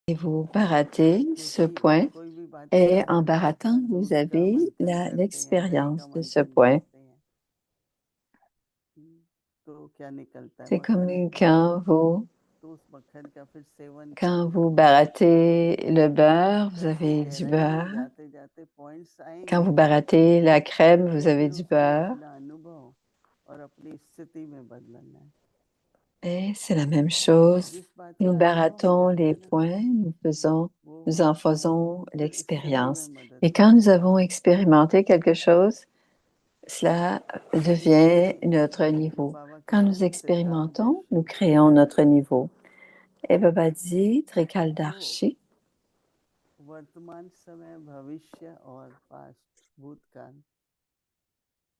Et vous baratez ce क्योंकि point कोई भी बातें et en करते हैं barattant, तो vous उसका avez मंथन करते हैं, दही का l'expérience de ce मंथन point. करते हैं। तो क्या निकलता है? C'est comme मक्खन निकलता है। तो उस मक्खन का फिर सेवन quand करो। vous baratez le beurre, vous ऐसी avez du गहराई में beurre. जाते जाते पॉइंट्स Quand आएंगे, vous baratez la crème, vous avez लेकिन du उसमें beurre. अपना अनुभव और अपनी स्थिति में बदलना है। Et c'est la même chose. जिस बात Nous का अनुभव हो baratons जाता les है ना, points, वो nous en faisons फिर स्थिति में l'expérience. मदद Et quand nous करता है। avons expérimenté quelque chose, cela devient notre तो niveau. बाबा Quand कहते हैं nous ना, expérimentons, nous त्रिकालदर्शी créons notre niveau. Et Baba dit, तो Trikaldarshi. वर्तमान समय, भविष्य और पास्ट, भूतकाल,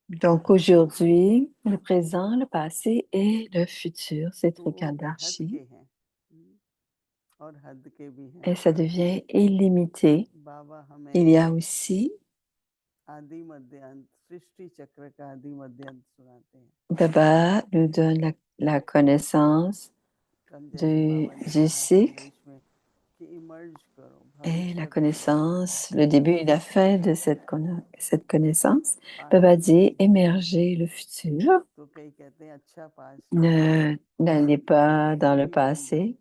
Donc aujourd'hui, le présent, le passé et le futur, c'est तो वो बेहद के Trikaldarshi. हैं और हद के भी हैं। Et ça devient illimité. बाबा Il y हमें a aussi, आदि मध्य अंत, सृष्टि चक्र का आदि मध्य अंत सुनाते हैं। Baba nous donne la connaissance कल जैसे बाबा ने du कहा cycle संदेश में कि इमर्ज करो, et la भविष्य को देखो, connaissance, le début et la fin de cette connaissance. Past Baba को dit, देखो। émerger le futur. तो कई कहते हैं अच्छा पास्ट है, N'allez pas dans le rewind दो, passé.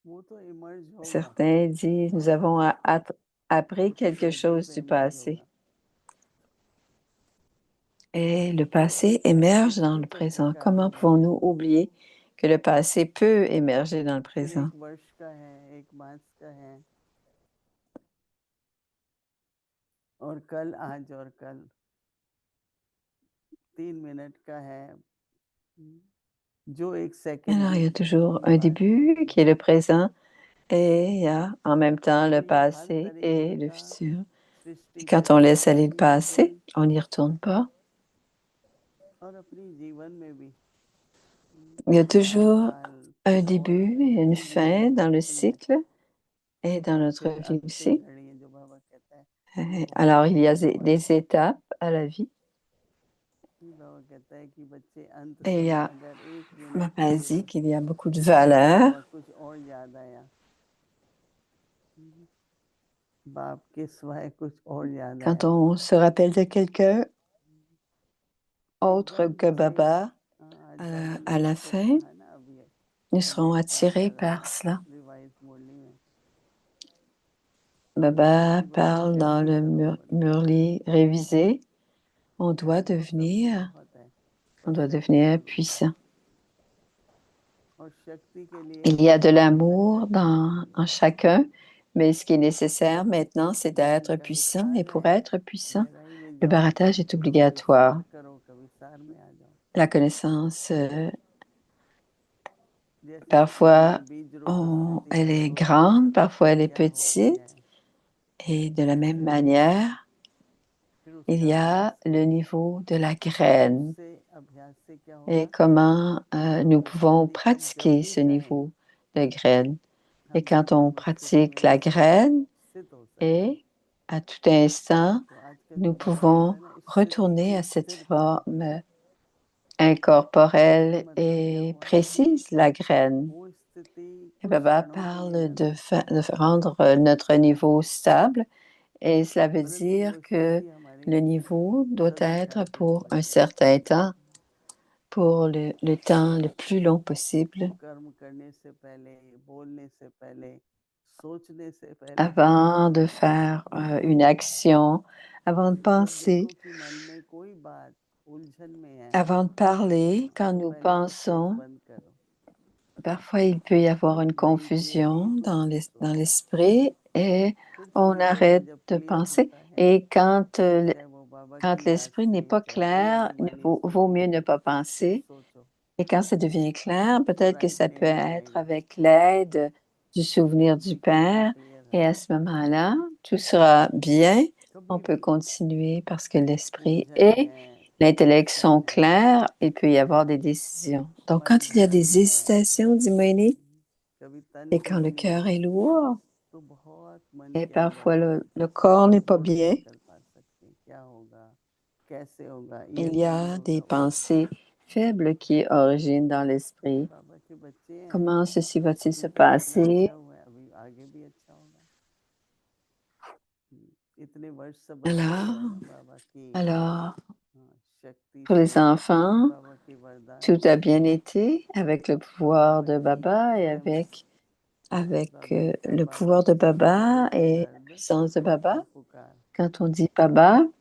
वो तो इमर्ज होगा, Certains disent, nous avons appris quelque present chose में du इमर्ज passé. होगा। Et le तो passé इस émerge dans सृष्टि le चक्र présent. का आदि Comment मध्य pouvons-nous अंत, oublier que le passé peut émerger dans le फिर présent? एक वर्ष का है, एक मास का है, और कल, आज और कल 3 मिनट का है, जो एक सेकंड Alors, il y बीत a जाए toujours वो un बात début होती qui est है। le présent et il y a en même temps तो le ये हर passé तरीके et le का futur. Et Srishti quand on चक्र laisse aller le आदि मध्य passé, अंत, on n'y retourne pas. और अपनी जीवन में भी Il y a हर toujours साल un और début et une नई fin घड़ियां dans le खुलती हैं, cycle et dans और notre फिर vie अंतिम aussi. घड़ी जो बाबा कहता है वो Alors, il y a शुरू होता des है। étapes à la vie. बाबा कहता है कि बच्चे अंत Et il y समय a अगर 1 मिनट Papa के dit qu'il y a beaucoup de बाद valeurs. बाबा कुछ और याद आया, बाप के सिवाय कुछ और याद Quand आया, on se rappelle de quelqu'un autre एकदम que से Baba, आज बाबा ने à la जिसको fin, कहा ना, अभी nous serons संदेश पाठ attirés कर रहे par हैं cela. रिवाइज मुरली में, Baba कि बहुत parle dans le शक्तिशाली बनो, Murli révisé. On doit वो सबको devenir, बहुत है, on पर doit शक्ति devenir जरूर है, puissant. और शक्ति के लिए Il y a de आवश्यक l'amour है en chacun, mais ce qui est nécessaire maintenant, c'est बाबा d'être का puissant. Et सार pour है, être puissant, गहराई में le जाओ, baratage est तो obligatoire. विस्तार करो, कभी सार में आ जाओ। La connaissance, जैसे पानी parfois, में बीज रोपो, स्थिति elle est बदलो, grande, parfois elle est क्या होती है, petite. Et de la même वैसे manière, फिर il उसका y अभ्यास a le करो, niveau de la और graine उससे अभ्यास से क्या et होगा, comment nous बाबा pouvons कहते हैं कि जब pratiquer भी ce चाहे niveau de graine. Et हम quand on ब्रह्म स्थिति pratique में la graine, स्थित हो सकते हैं। et à tout instant, तो आजकल nous जो बाबा बोल pouvons रहे हैं ना, स्थिति retourner को à cette स्थिर करो, forme इसका incorporelle मतलब क्या et हुआ कि précise, la graine. वो स्थिति Et कुछ Baba क्षणों के लिए parle मिलती है, de rendre notre niveau stable. Et cela veut परंतु dire वो que स्थिति हमारी le niveau doit सदा être शाश्वत pour un बनी रहती certain temps, pour le temps le plus long है। possible, कर्म करने से पहले, बोलने से पहले, सोचने से पहले, avant de faire une action, avant de जब penser, देखो कि मन में कोई बात उलझन में है, avant de parler, quand तो nous पहले तो सोच pensons. बंद करो, Parfois, il peut y avoir फिर une नई क्लियरिटी confusion को dans सोचो, l'esprit et फिर on थोड़ी देर में arrête जब de क्लियर penser. होता है, Et चाहे वो बाबा quand की याद l'esprit n'est से, pas चाहे नई clair, नई il वाणी vaut सुनो, mieux ne pas फिर penser. सोचो, Et quand ça devient clair, तो peut-être que right ça peut thinking être आएगा, avec l'aide du souvenir du frequency Père. Clear Et à होगी। ce moment-là, tout sera bien. On कभी peut भी continuer parce que l'esprit उलझन et है, l'intellect distraction sont है, clairs. Il peut y avoir des décisions. Donc, मन quand il y a भारी des है, hésitations, dit Moïni, कभी तन et quand le सही cœur नहीं est है, lourd, तो बहुत मन et के अंदर parfois में le corps n'est pas सोच bien, नहीं कर पा सकते, क्या होगा, कैसे होगा, ये il y थोड़ी a होगा, des वो pensées faibles qui originent dans तो l'esprit. बाबा के बच्चे हैं, Comment ceci va-t-il se इनको इतना अच्छा passer? हुआ है, अभी आगे भी कितने वर्ष से बच्चे Alors, हुए हैं बाबा की alors, शक्ति pour से, les enfants, बाबा के वरदान tout a से, bien été avec le pouvoir de बच्चे Baba et स्वयं avec बाबा का le बाबा pouvoir de के सहारे Baba का et la दर्द puissance de Baba. और पुकार। Quand on dit Baba,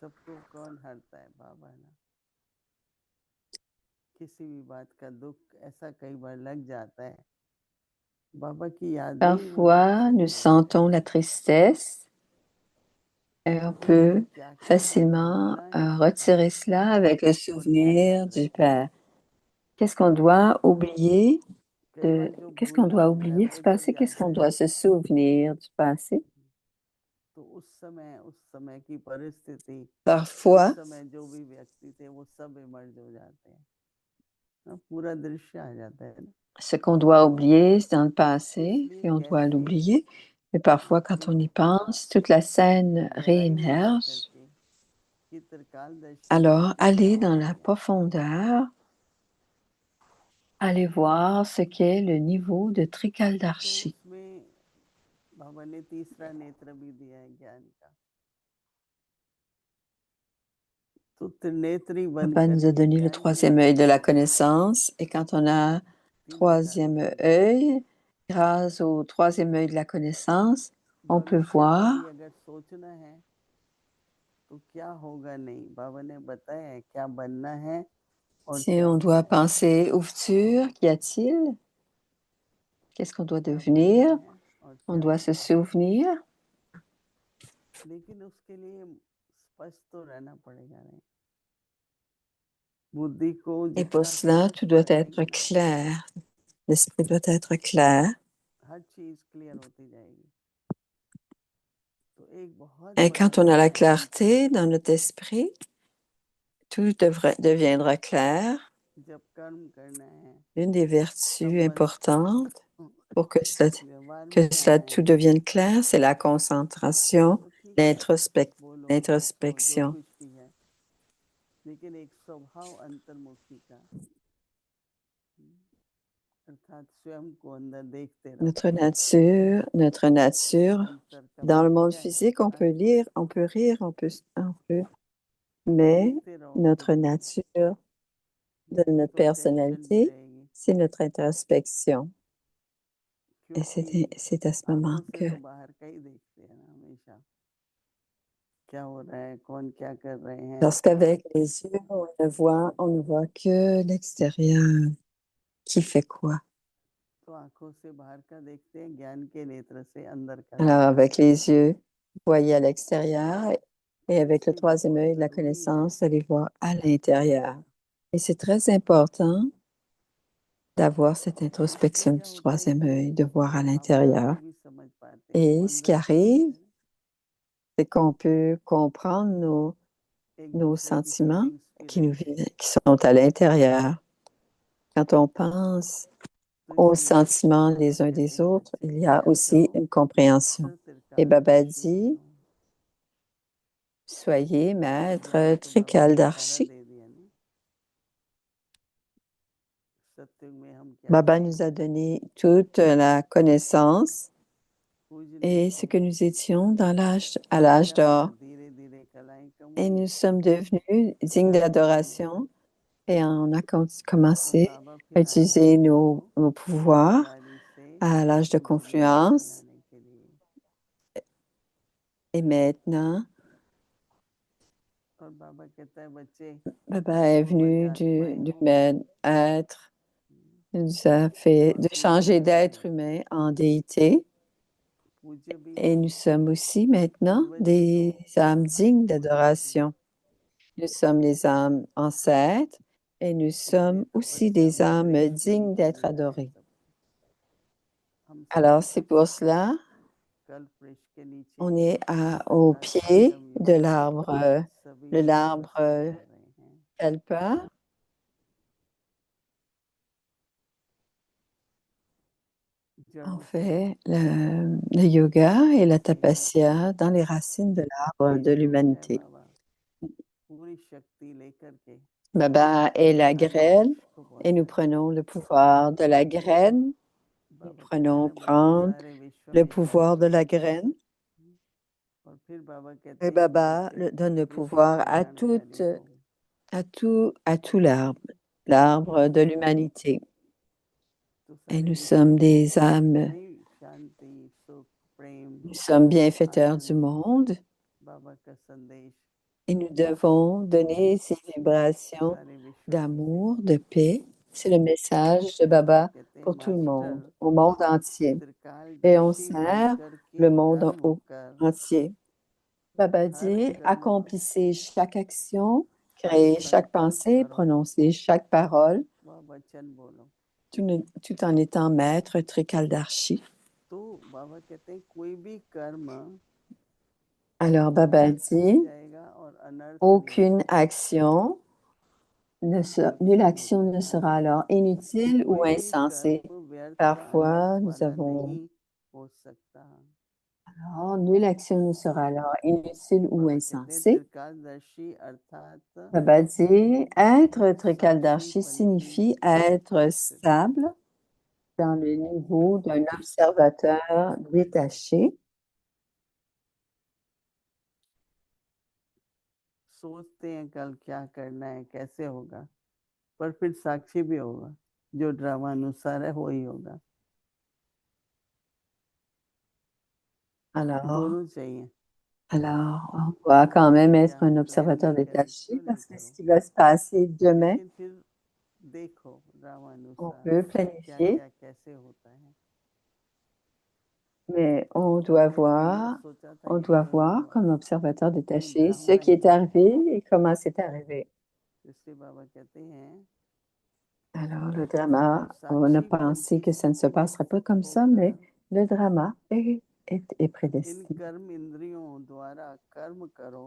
सबको कौन हरता है? बाबा ना। किसी भी बात का दुख ऐसा कई बार लग जाता है, बाबा की यादें ही वो दूर parfois से nous दूर हो sentons जाती la है। tristesse et on peut क्या क्या हमने facilement भूलना है retirer cela avec le और क्या souvenir याद du रखना है? Père. Qu'est-ce qu'on doit oublier कई बार जो qu'est-ce qu'on भूलना doit होता है oublier du वो जब passé? Qu'est-ce जाता qu'on है doit se souvenir du passé? तो उस समय की परिस्थिति, उस Parfois, समय जो भी व्यक्ति थे वो सब इमर्ज हो जाते हैं ना, पूरा दृश्य आ जाता है ना। ce qu'on doit oublier c'est dans le passé इसलिए et on doit कैसे l'oublier. Mais parfois, quand on y pense, toute la scène गहराई में जा réémerge. करके कि त्रिकालदर्शी Alors, शक्ति क्या allez dans होती la है, profondeur, allez voir ce qu'est le niveau de तो Trikaldarshi. उसमें बाबा ने तीसरा नेत्र भी दिया है ज्ञान का। तो त्रिनेत्री बन Papa nous a करके donné le ज्ञान के troisième œil de नेत्र la से connaissance et quand on a तीन आकार troisième बन गए। œil, grâce au troisième œil de la connaissance, on peut भविष्य का voir भी अगर सोचना है तो क्या होगा, नहीं बाबा ने बताया है क्या बनना है और si क्या on doit होना है, penser au futur, qu'y a-t-il? Qu'est-ce qu'on doit क्या बनना devenir? है और On क्या doit se होना है। souvenir. लेकिन उसके लिए स्पष्ट तो रहना पड़ेगा, नहीं बुद्धि को Et pour जितना cela, समझ tout doit être पाएंगे clair. L'esprit doit être clair. हर चीज क्लियर होती जाएगी। तो एक बहुत Et बड़ा quand on a la मंत्र clarté dans notre esprit, tout deviendra clair. जब कर्म करना है, Une des vertus संबंध importantes pour que व्यवहार में cela आना है, tout devienne clair, c'est la concentration, तो ठीक है बोलो नाचो जो l'introspection. कुछ भी है, लेकिन एक स्वभाव अंतर्मुखी का, अर्थात स्वयं को अंदर देखते रहो। Notre nature, अंतर का dans le भाव monde क्या है? physique, on peut आंखें, lire, on peut rire, mais देखते रहो खुद notre को, nature de notre तो अटेंशन भी personnalité, रहेगी। c'est notre introspection. Et क्योंकि c'est à ce moment आंखों से que, तो बाहर का ही देखते हैं ना हमेशा, क्या हो रहा है, कौन क्या कर रहे हैं। parce qu'avec les yeux, on ne voit que l'extérieur. Qui fait quoi? तो आंखों से बाहर का देखते हैं, ज्ञान के नेत्र से अंदर का Alors, देखते हैं। avec les yeux, vous voyez à l'extérieur et avec le इसलिए troisième बहुत œil de la जरूरी है connaissance, allez voir à l'intérieur. Et c'est très important d'avoir cette तो इससे introspection क्या du होता है troisième कि œil, de voir à हम अपने आप l'intérieur. को भी समझ पाते हैं, वो Et ce qui अंदर की arrive, बात है ना, c'est qu'on peut comprendre एक nos दूसरे की sentiments फीलिंग्स भी रहती है। qui sont à l'intérieur. Quand on pense तो aux इसलिए sentiments les बाबा uns कहते des हैं autres, बच्चे il y a ज्ञात aussi रहो, une compréhension. Et Baba सत्रिकालदर्शी dit, बनो। soyez ज्ञान maître तो बाबा ने सारा Trikaldarshi. दे दिया नहीं, सत्युग में हम क्या Baba थे, nous a donné toute la connaissance पूजनीय et ce थे, que nous étions à अब l'âge क्या हुआ, d'or. धीरे धीरे कलाएं कम Et हुई, nous sommes devenus dignes शक्ति कम हुई, d'adoration et on a और commencé बाबा à फिर आए utiliser बच्चों को nos pouvoirs समझदारी से à l'âge de दुनिया को confluence. चलाने के लिए। Et maintenant, और बाबा कहता है बच्चे Baba est पूर्वज venu आत्माएं du हो, même être. Il nous a fait और de पूज्य changer भी d'être बने, humain en déité. पूज्य भी Et हो, nous sommes aussi maintenant पूर्वज भी हो, des âmes dignes d'adoration. Nous sommes les âmes ancêtres et nous sommes इसलिए तो aussi बच्चा des âmes वृक्ष के dignes नीचे d'être मिलता है adorées. सब, हम सब Alors, c'est pour cela, कल्प वृक्ष के नीचे on est au अर्थात pied संगम de युग में l'arbre, सभी l'arbre तपस्या कर रहे हैं। Kalpa. On जड़ों से fait le yoga et la सीधा सीधा tapasya dans les racines de l'arbre de बीज रूप है l'humanité. बाबा, पूरी शक्ति लेकर के Baba est la हर graine मनुष्य को et nous पहुंचाए। prenons le pouvoir de la graine. Nous बाबा कहते हैं prenons ना बच्चे prendre सारे विश्व le में pouvoir de फैलो, la graine फिर बाबा Et कहते हैं कि Baba जैसे donne le विश्व pouvoir कल्याणकारी हो, à tout l'arbre, l'arbre de l'humanité. तो Et सारे nous विश्व sommes में des âmes, नहीं शांति सुख प्रेम nous sommes bienfaiteurs du आनंद, monde बाबा का संदेश et nous devons donner ces vibrations सारे विश्व में d'amour, फैले। de paix. C'est le message de बाबा Baba कहते हैं pour tout le monde, master au monde entier. Et on त्रिकालदर्शी बन sert करके le monde कर्म कर, entier. Baba हर dit, कर्म accomplissez chaque action, हर créez chaque संकल्प pensée, करो prononcez chaque parole, व वचन बोलो। tout en étant maître Trikaldarshi. तो बाबा कहते हैं कोई भी कर्म Alors Baba व्यर्थ नहीं dit, जाएगा और अनर्थ नहीं aucune होगा, action, nulle नुकसान action होता ne है। sera alors तो inutile ou कोई भी insensée. कर्म व्यर्थ या Parfois, अनर्थ nous वाला avons, नहीं हो सकता। alors, nulle action ne sera alors inutile ou बाबा कहते हैं insensée. त्रिकालदर्शी अर्थात Baba dit, être साक्षी Trikaldarshi पंथी signifie être स्थित। stable dans le niveau d'un observateur détaché. सोचते हैं कल क्या करना है कैसे होगा, पर फिर साक्षी भी होगा, जो ड्रामा अनुसार है वही होगा। Alors, दोनों चाहिए, on doit quand même कि être आप un प्लान observateur नहीं करें détaché क्यों नहीं parce que ce करो, qui va se passer demain, लेकिन फिर देखो ड्रामा on अनुसार peut क्या planifier, क्या कैसे होता है। mais बाबा ने बिना सोचा था on ये doit क्यों नहीं voir हुआ, comme observateur क्यों détaché ce ड्रामा qui ही est है। arrivé et comment c'est arrivé. इसलिए बाबा कहते हैं Alors, le drama, on a Sakshi pensé Panthi que ça ne se passerait pas comme ça, mais होकर le drama est इन prédestiné. कर्म इंद्रियों द्वारा कर्म करो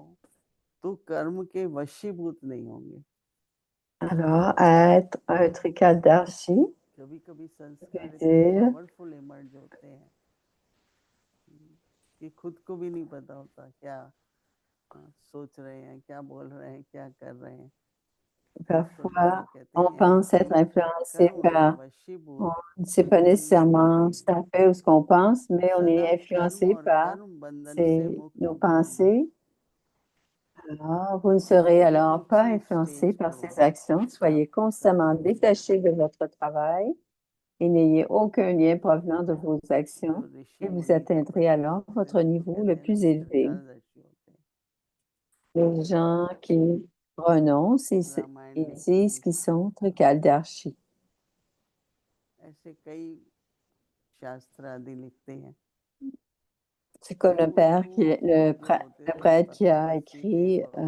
तो कर्म के वशीभूत नहीं होंगे। Alors, être un trikaldarshi कभी कभी veut संस्कार इतने dire पावरफुल इमर्ज होते हैं कि खुद को भी नहीं पता होता क्या सोच रहे हैं, क्या बोल रहे हैं, क्या कर रहे हैं। पर parfois, बाबा कहते on हैं pense être कि influencé कर्म में par, on वशीभूत ne sait pas होंगे nécessairement नहीं, tout à fait ce qu'on pense, mais on est सदा कर्म influencé और par कर्म बंधन से मुक्त nos होना। pensées. Alors, vous ne serez सबसे alors pas ऊंची influencé स्टेज par को ces actions. Soyez प्राप्त constamment करना है, détaché de votre travail et n'ayez aucun lien provenant de vos जो actions et ऋषि vous मुनि atteindrez तपस्वी alors होते हैं votre उसको niveau le कहते हैं plus élevé. त्रिकालदर्शी होते हैं। Les gens qui renoncent, Ramayan ils में disent कई qu'ils sont trikaldarshi. ऐसे कई शास्त्र आदि लिखते हैं। C'est comme तो उनको जो होते le थे prêtre qui a तपस्वी थे, écrit पवित्र थे,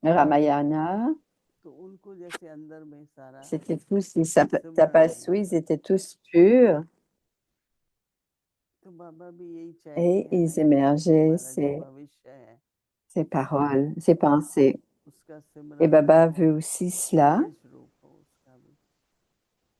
le Ramayana. तो उनको जैसे अंदर में सारा C'était tous, les सिमरण हो tapasvis, ils जाता étaient था। tous purs तो बाबा भी यही चाहते et हैं ना ils कि émergeaient हमारा जो भविष्य है ces paroles, ces pensées. उसका Et सिमरन हो Baba और veut aussi cela. तेज रूप हो उसका भी।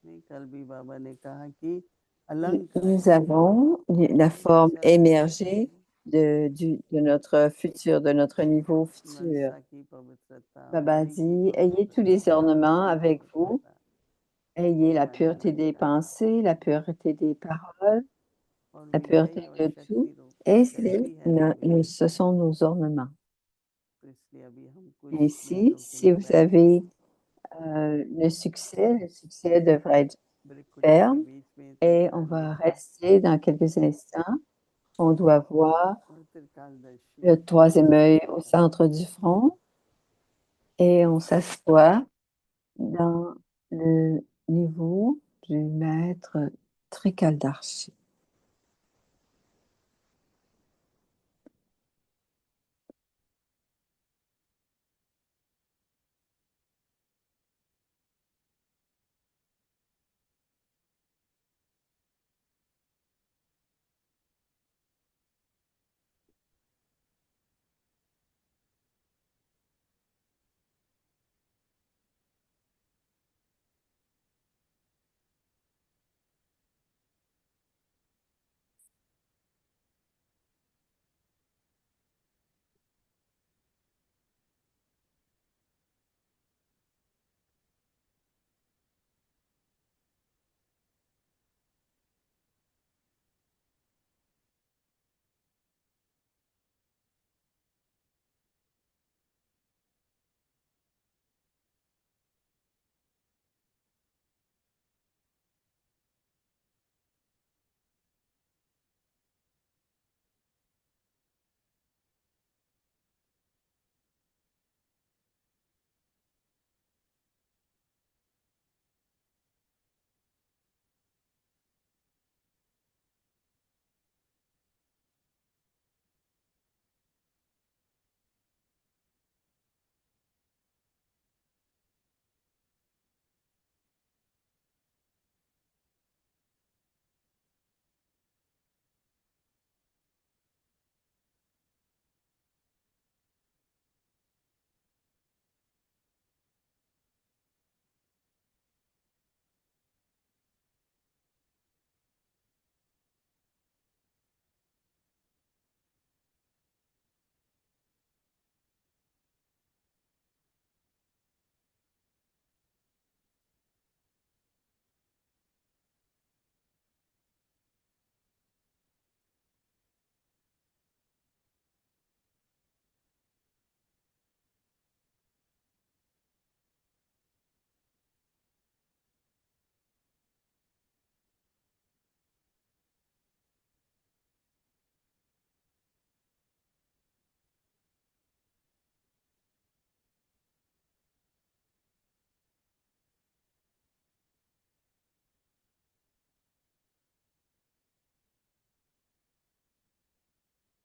नहीं, कल भी बाबा ने कहा कि अलंकार Nous avons la बहुत forme अच्छा लगता है कि émergée de notre futur, de notre niveau futur. Narsa की पवित्रता, Baba मणि की dit, ayez tous पवित्रता, les चांदी ornements की avec vous. पवित्रता, Ayez la हमारा pureté des अलंकार है pensées, la pureté des paroles, और la विजयी pureté और de tout. शक्ति रूप Et जैसी है ना विजय। ce sont nos ornements. तो इसलिए अभी हम कुछ Ainsi, मिनटों के si लिए vous बैठेंगे। avez le succès devrait être वृकुटी के ferme बीच में et on va त्रिकालदर्शी rester dans quelques instants. On doit voir और त्रिकालदर्शी le troisième œil au centre du front et on s'assoit dans le niveau du maître Trikaldarshi.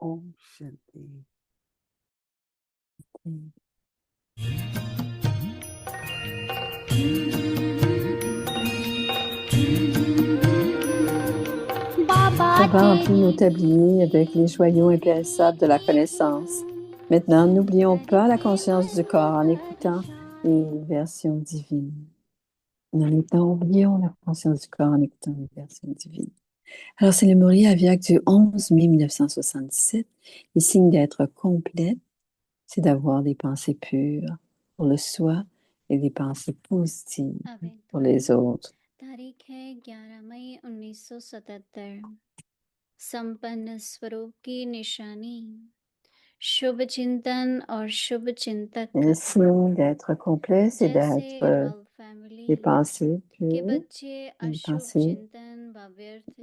Om Shanti. Baba emplit nos tabliers avec les joyaux impérissables de la connaissance. Maintenant, n'oublions pas la conscience du corps en écoutant les versions divines. Maintenant, oublions la conscience du corps en écoutant les versions divines. Alors, c'est le Murli Aviak du 11 mai 1977. Le signe d'être complète, c'est d'avoir des pensées pures pour le soi et des pensées positives pour les autres. तारीख है 11 मई 1977। संपन्न स्वरूप की निशानी शुभ चिंतन और शुभ चिंतक। Le signe d'être complet, c'est d'être des pensées pures, des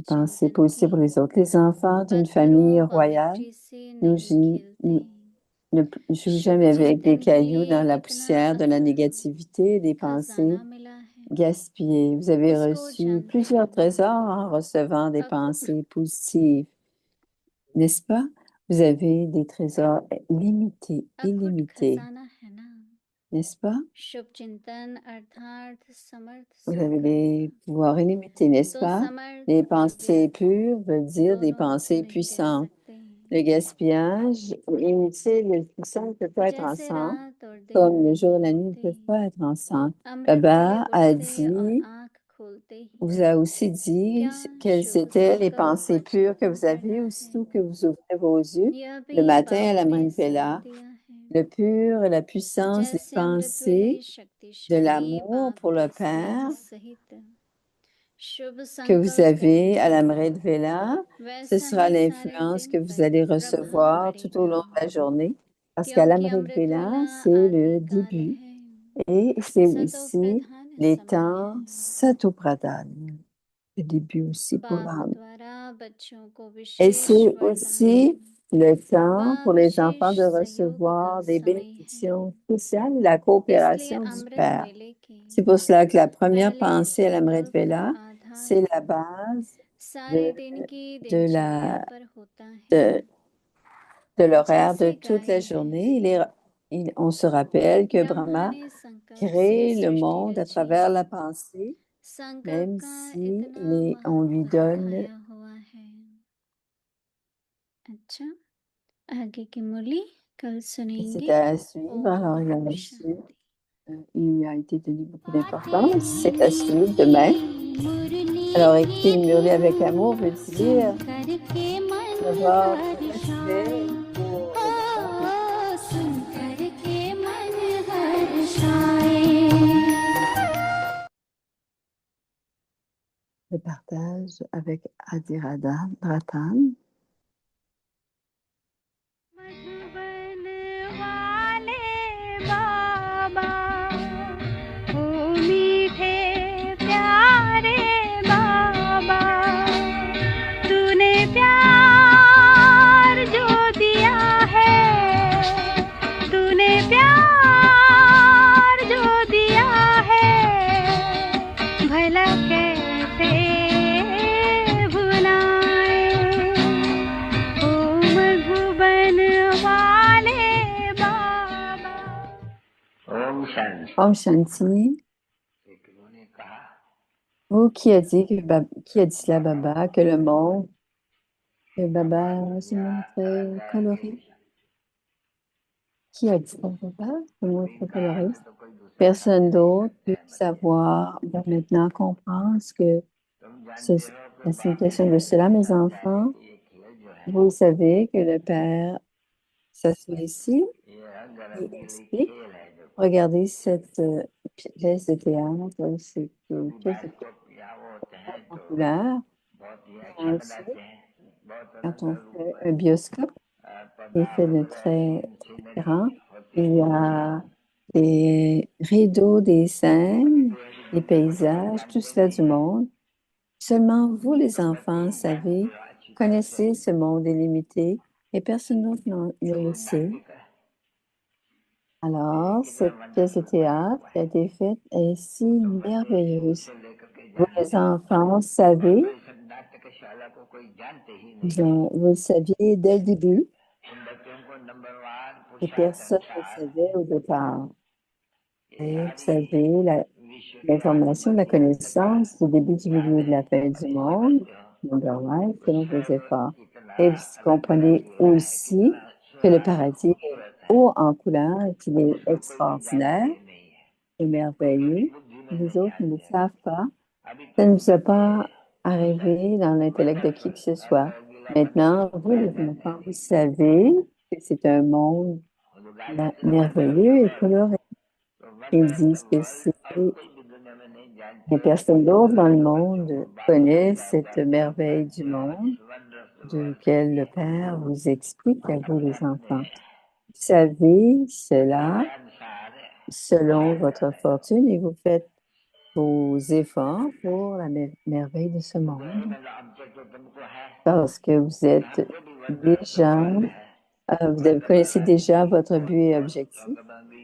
pensées positives pour les autres. Les enfants d'une famille royale ne jouent jamais avec des cailloux dans la poussière de la négativité, des pensées gaspillées. Vous avez reçu plusieurs trésors en recevant des pensées positives, n'est-ce pas? Vous avez des trésors limités, illimités, n'est-ce pas? Vous avez des pouvoirs illimités, n'est-ce pas? Les pensées pures veulent dire des pensées puissantes. Le gaspillage inutile et le puissant ne peuvent pas être ensemble, comme le jour et la nuit ne peuvent pas être ensemble. Baba a dit, vous a aussi dit quelles étaient les pensées pures que vous avez aussitôt que vous ouvrez vos yeux le matin à la Vela, le pur et la puissance des pensées de l'amour pour le Père que vous avez à la Vela, ce sera l'influence que vous allez recevoir tout au long de la journée, parce qu'à la Vela, c'est le début et c'est aussi les temps Satopradhan, le début aussi pour l'âme. Et c'est aussi le temps pour les enfants de recevoir des bénédictions spéciales et la coopération du Père. C'est pour cela que la première pensée à la Vela, c'est la base de l'horaire de toute la journée. On se rappelle que Brahma crée le monde à travers la pensée, même si on lui donne. C'est à suivre. Alors, il a été donné beaucoup d'importance. C'est à suivre demain. Alors, écouter le Murli avec amour veut dire avoir du respect pour le partage avec Adhirada Ratan. Om Shanti. Ou qui a dit cela, Baba, que le monde, que Baba se montrait coloré? Qui a dit ça, Baba? Se montrait coloré? Personne d'autre peut savoir, va maintenant comprendre la signification de cela, mes enfants. Vous savez que le Père s'assoit ici et explique. Regardez cette pièce de théâtre, cette pièce de théâtre en couleur. Quand on fait un bioscope, il est fait de très, très grand. Il y a des rideaux, des scènes, des paysages, tout cela du monde. Seulement vous, les enfants, savez, connaissez ce monde illimité et personne d'autre ne le sait. Alors, cette pièce de théâtre qui a été faite est si merveilleuse. Vous, les enfants, savez Vous le saviez dès le début, et personne ne le savait au départ. Et vous savez, l'information, la connaissance du début, du milieu, de la fin du monde, number one, selon vos efforts. Et vous comprenez aussi que le paradis est haut en couleur et qu'il est extraordinaire et merveilleux. Les autres ne le savent pas. Ça ne vous a pas arrivé dans l'intellect de qui que ce soit. Maintenant, vous, les enfants, vous savez que c'est un monde merveilleux et coloré. Ils disent que c'est les personnes d'autres dans le monde connaissent cette merveille du monde, duquel le Père vous explique à vous, les enfants. Vous savez cela selon votre fortune et vous faites vos efforts pour la merveille de ce monde parce que vous êtes déjà, vous connaissez déjà votre but et objectif.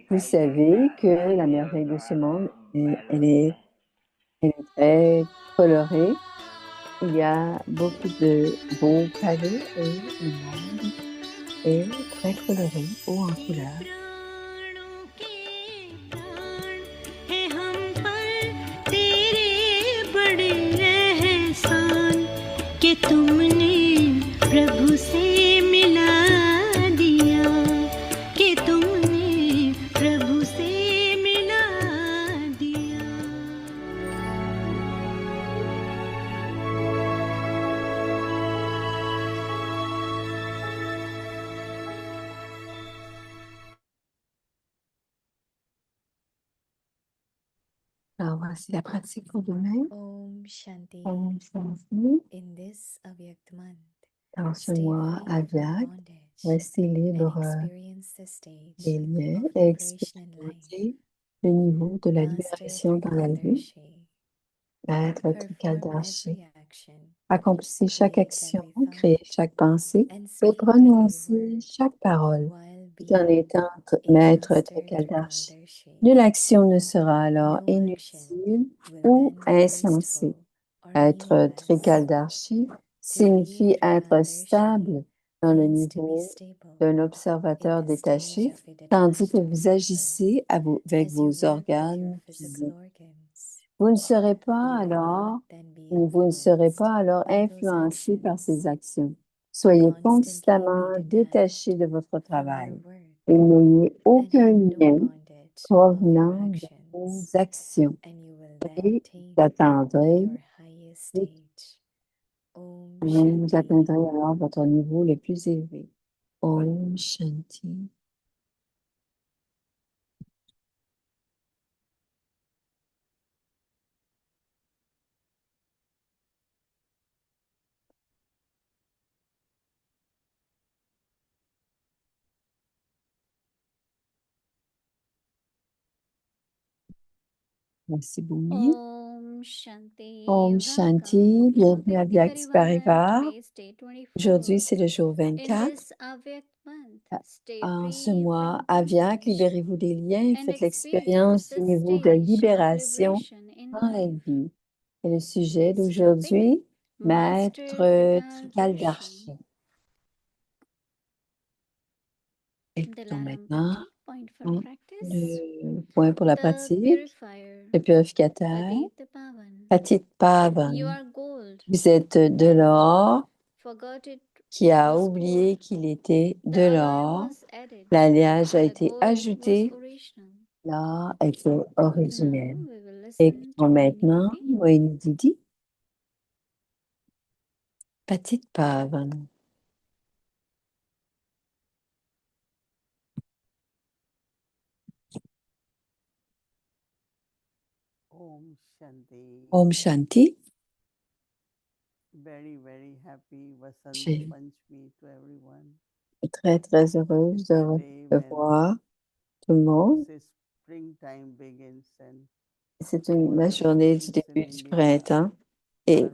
Vous savez que la merveille de ce monde, elle est très colorée. Il y a beaucoup de beaux palais et le monde est très coloré, haut en couleur. कि तुमने प्रभु से मिला दिया कि तुमने प्रभु से मिला दिया Alors, voici la pratique pour demain. Om Shanti. Om Shanti. In this Avyakt month, Dans ce stay mois free from Avyakt, bondage restez and libre experience the stage des liens of et liberation in life. expérimentez le niveau de la Master libération dans la vie. Trikaldarshi, Maître perform Trikaldarshi, every action, accomplissez chaque create action, every thought, créez chaque pensée and et speak every prononcez word chaque parole. while Tout en being étant a Maître Master Trikaldarshi. Trikaldarshi. Nulle action ne sera alors No action inutile will ou then be insensée. wasteful or Être meaningless. Trikaldarshi To be signifie a être Trikaldarshi stable dans le means to be niveau stable d'un in observateur the stage détaché, of a tandis detached que vous observer. agissez avec As you vos work with your organes physical physiques. organs, Vous ne serez pas you will alors, not then be ou vous ne serez influenced pas alors by those influencé par actions. ces actions. Soyez Constantly constamment be détaché detached de votre from travail your work et n'ayez and aucun have no lien bondage of your provenant de vos actions, actions and you will then et attain vous atteindrez, your highest stage. Om vous Shanti. atteindrez alors votre niveau le plus élevé. Om Shanti. Merci Bhumi. Om Shanti. Om Shanti. Bienvenue à Vyakt Parivar. Aujourd'hui, c'est le jour 24. En ce mois, Avyakt, libérez-vous des liens, faites l'expérience du niveau de libération dans la vie. Et le sujet d'aujourd'hui, Maître Trikaldarshi. Écoutons maintenant le point pour la pratique. Le purificateur, Patit Pavan. Vous êtes de l'or qui a oublié qu'il était de l'or. L'alliage a été ajouté. L'or était originel. Écoutons maintenant Moïni Didi. Patit Pavan. Om Shanti. Om Shanti. Very, very happy Vasant Je Panchami to everyone. suis très, très heureuse de revoir tout le monde. This springtime begins and C'est la journée du début du printemps et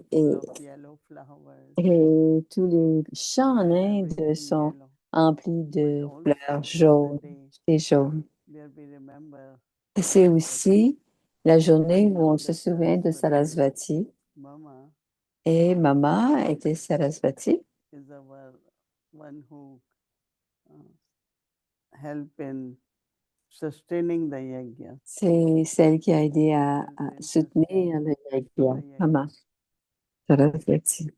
tous les champs en Inde sont emplis de fleurs jaunes et jaunes. Et c'est aussi la journée où on se souvient de Sarasvati. Et maman était Sarasvati. is our one who help in sustaining the yajna. C'est celle qui a aidé à soutenir le yajna, maman Sarasvati.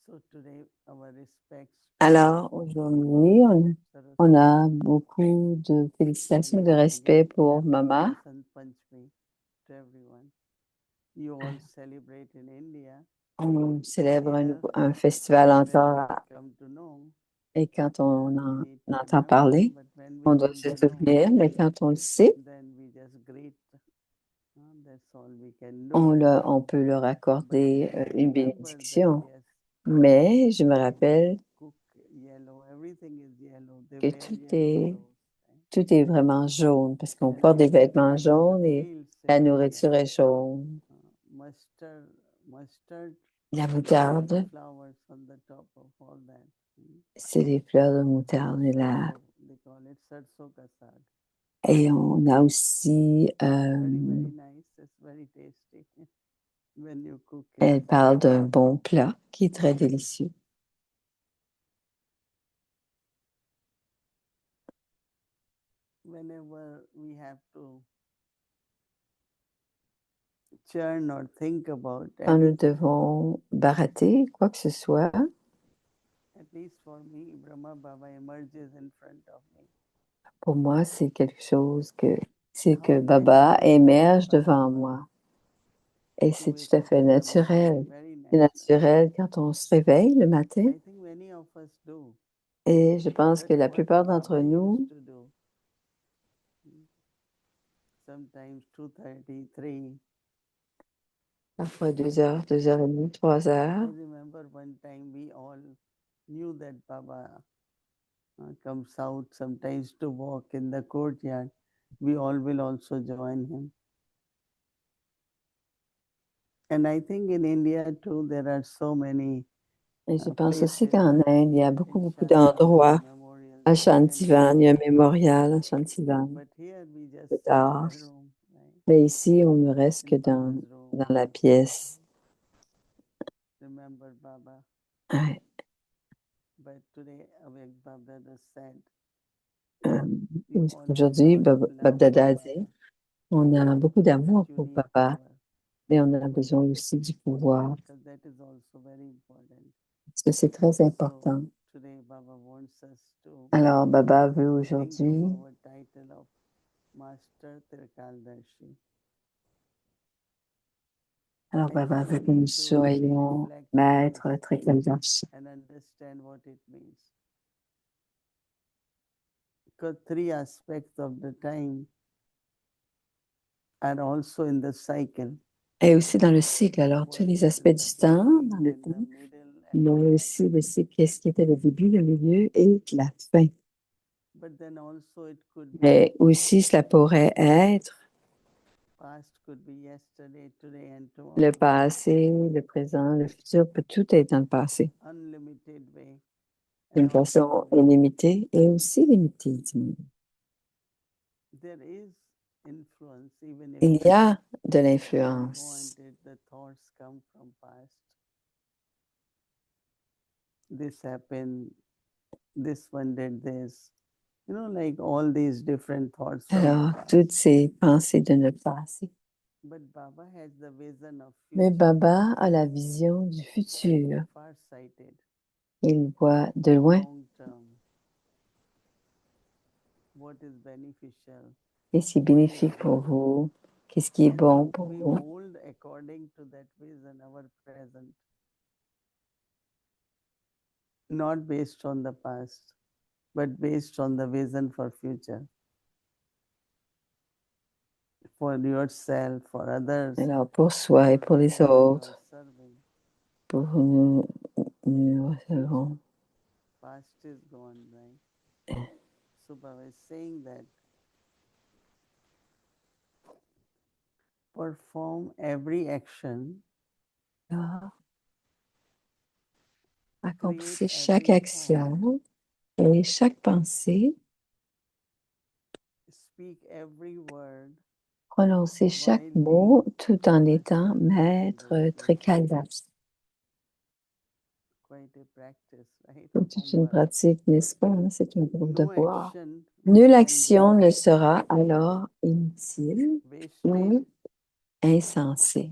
So today our respects Alors, aujourd'hui, on a beaucoup de félicitations, de respect pour maman. Basant Panchami to everyone. You all celebrate in India. On célèbre un festival encore Come to know, et quand on en need to entend remember, parler, but when we on doit come se to know, souvenir, mais quand on le sait, then we just greet. That's all we can do. on peut leur accorder une Remember that, bénédiction. yes, Mais je me rappelle cook yellow, everything is yellow. They que wear yellow clothes, right? tout est vraiment jaune parce qu'on And porte des the vêtements jaunes et fields la is nourriture yellow. est jaune. Mustard La moutarde, flowers on the top of all that. c'est des fleurs de moutarde et So they call it sarso ka saag. et on a aussi, Very nice. It's very tasty when you cook it. elle parle d'un bon plat qui est très délicieux. Whenever we have to churn or think about Quand nous anything, devons barater quoi que ce soit, at least for me, Brahma Baba emerges in front of me. pour moi, c'est quelque chose c'est que Baba émerge devant moi. Et c'est tout à fait naturel. C'est naturel quand on se réveille le matin. I think many of us do. Et je pense que la What plupart d'entre Baba nous, used to do. Sometimes 2:30, 3. parfois 2 heures, 2h30, 3 heures, I remember one time we all knew that Baba comes out sometimes to walk in the courtyard. We all will also join him. And I think in India too, there are so many et je pense aussi places qu'en Inde, il y a beaucoup in d'endroits. Shantivan memorials. À Shantivan, il y a un mémorial à Shantivan, But here we just plus sit in tard. the room, right? Mais ici, on ne reste que In Baba's room. dans la pièce. Remember Baba. Ouais. But today, Avek Babdada said, Aujourd'hui, Babdada a dit, on a beaucoup d'amour you pour need Baba, power. mais on a besoin aussi du pouvoir, Because that is also very important. parce que c'est très important. So today Baba wants us to Alors, Baba veut think of aujourd'hui, our title of Master Trikaldarshi. alors Baba veut que nous soyons maîtres Trikaldarshi. And understand what it means. Because 3 aspects of the time are also in the cycle. Et aussi dans le cycle, alors tous les aspects du temps, dans le temps, mais aussi le cycle, qu'est-ce qui était le début, le milieu et la fin. But then also it could be Mais aussi, cela pourrait être past, could be yesterday, today and tomorrow. le passé, le présent, le futur, peut tout être dans le passé, Unlimited way. d'une And façon also illimitée et aussi limitée. there is influence even if Il y a de you l'influence. wanted the thoughts come from past. This happened, this one did this. You know, like all these different thoughts from the Alors, past. toutes ces pensées de notre passé. But Baba has the vision of Mais future, Baba a la vision du futur. far-sighted, Il voit de loin long term. What is beneficial? qu'est-ce qui est bénéfique pour vous, qu'est-ce qui est bon pour We vous. mold according to that vision our present. Not based on the past, but based on the vision for future. For yourself, for others. Alors, pour soi et pour les whom you are autres, serving. pour nous recevons. Past is gone, right? So Baba is saying that perform every action, Alors, accomplissez create chaque every action et chaque pensée, speak every word, Prononcez chaque mot tout en étant maître Trikaldarshi. C'est toute une pratique, n'est-ce pas? Hein? C'est un gros devoir. Nulle action ne sera alors inutile ou insensée.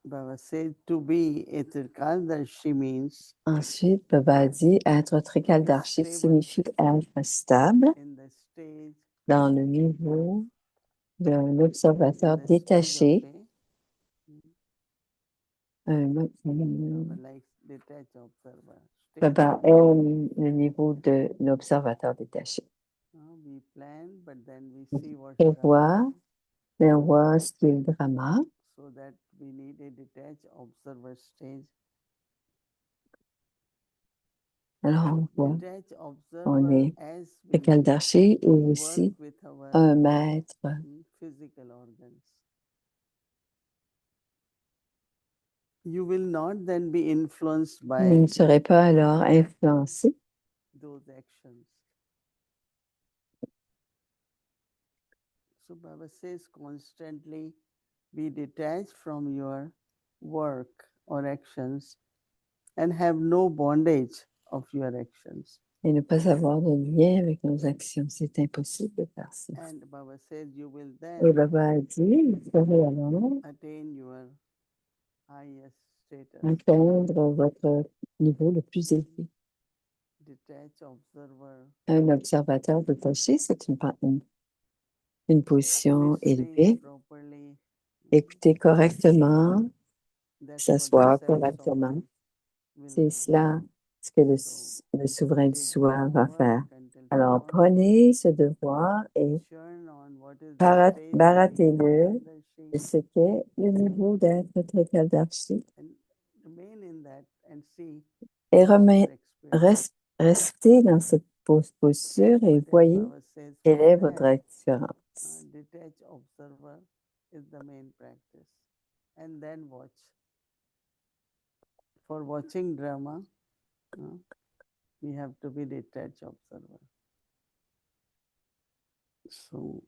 Baba said to be a Trikaldarshi means Ensuite, Baba dit être Trikaldarshi signifie être stable dans le niveau d'un observateur détaché. Baba aime le niveau de l'observateur détaché. On prévoit, mais on voit ce qui est le drama. Alors, on voit, on est Trikaldarshi ou aussi un maître. You will not then be influenced Vous by ne serez pas alors influencé those actions. So Baba says constantly be detached from your work or actions and have no bondage of your actions. et ne pas avoir de lien avec nos actions. C'est impossible de faire ça. And Baba says you will Et then Baba a dit, vous serez alors attain your highest status. atteindre votre niveau le plus élevé. Detached observer. Un observateur détaché, c'est une position élevée. Properly. Écouter correctement, That's s'asseoir what the self correctement. will C'est do. cela ce que le souverain du soi va faire. Until Alors, tomorrow, prenez ce devoir et churn on what is the baratez-le state de ce qu'est le niveau d'être Trikaldarshi and remain in that and see et your experience. restez dans cette posture et voyez Baba says quelle from est that, votre expérience. detached observer is the main practice. And then watch. For watching drama, we have to be detached observer. So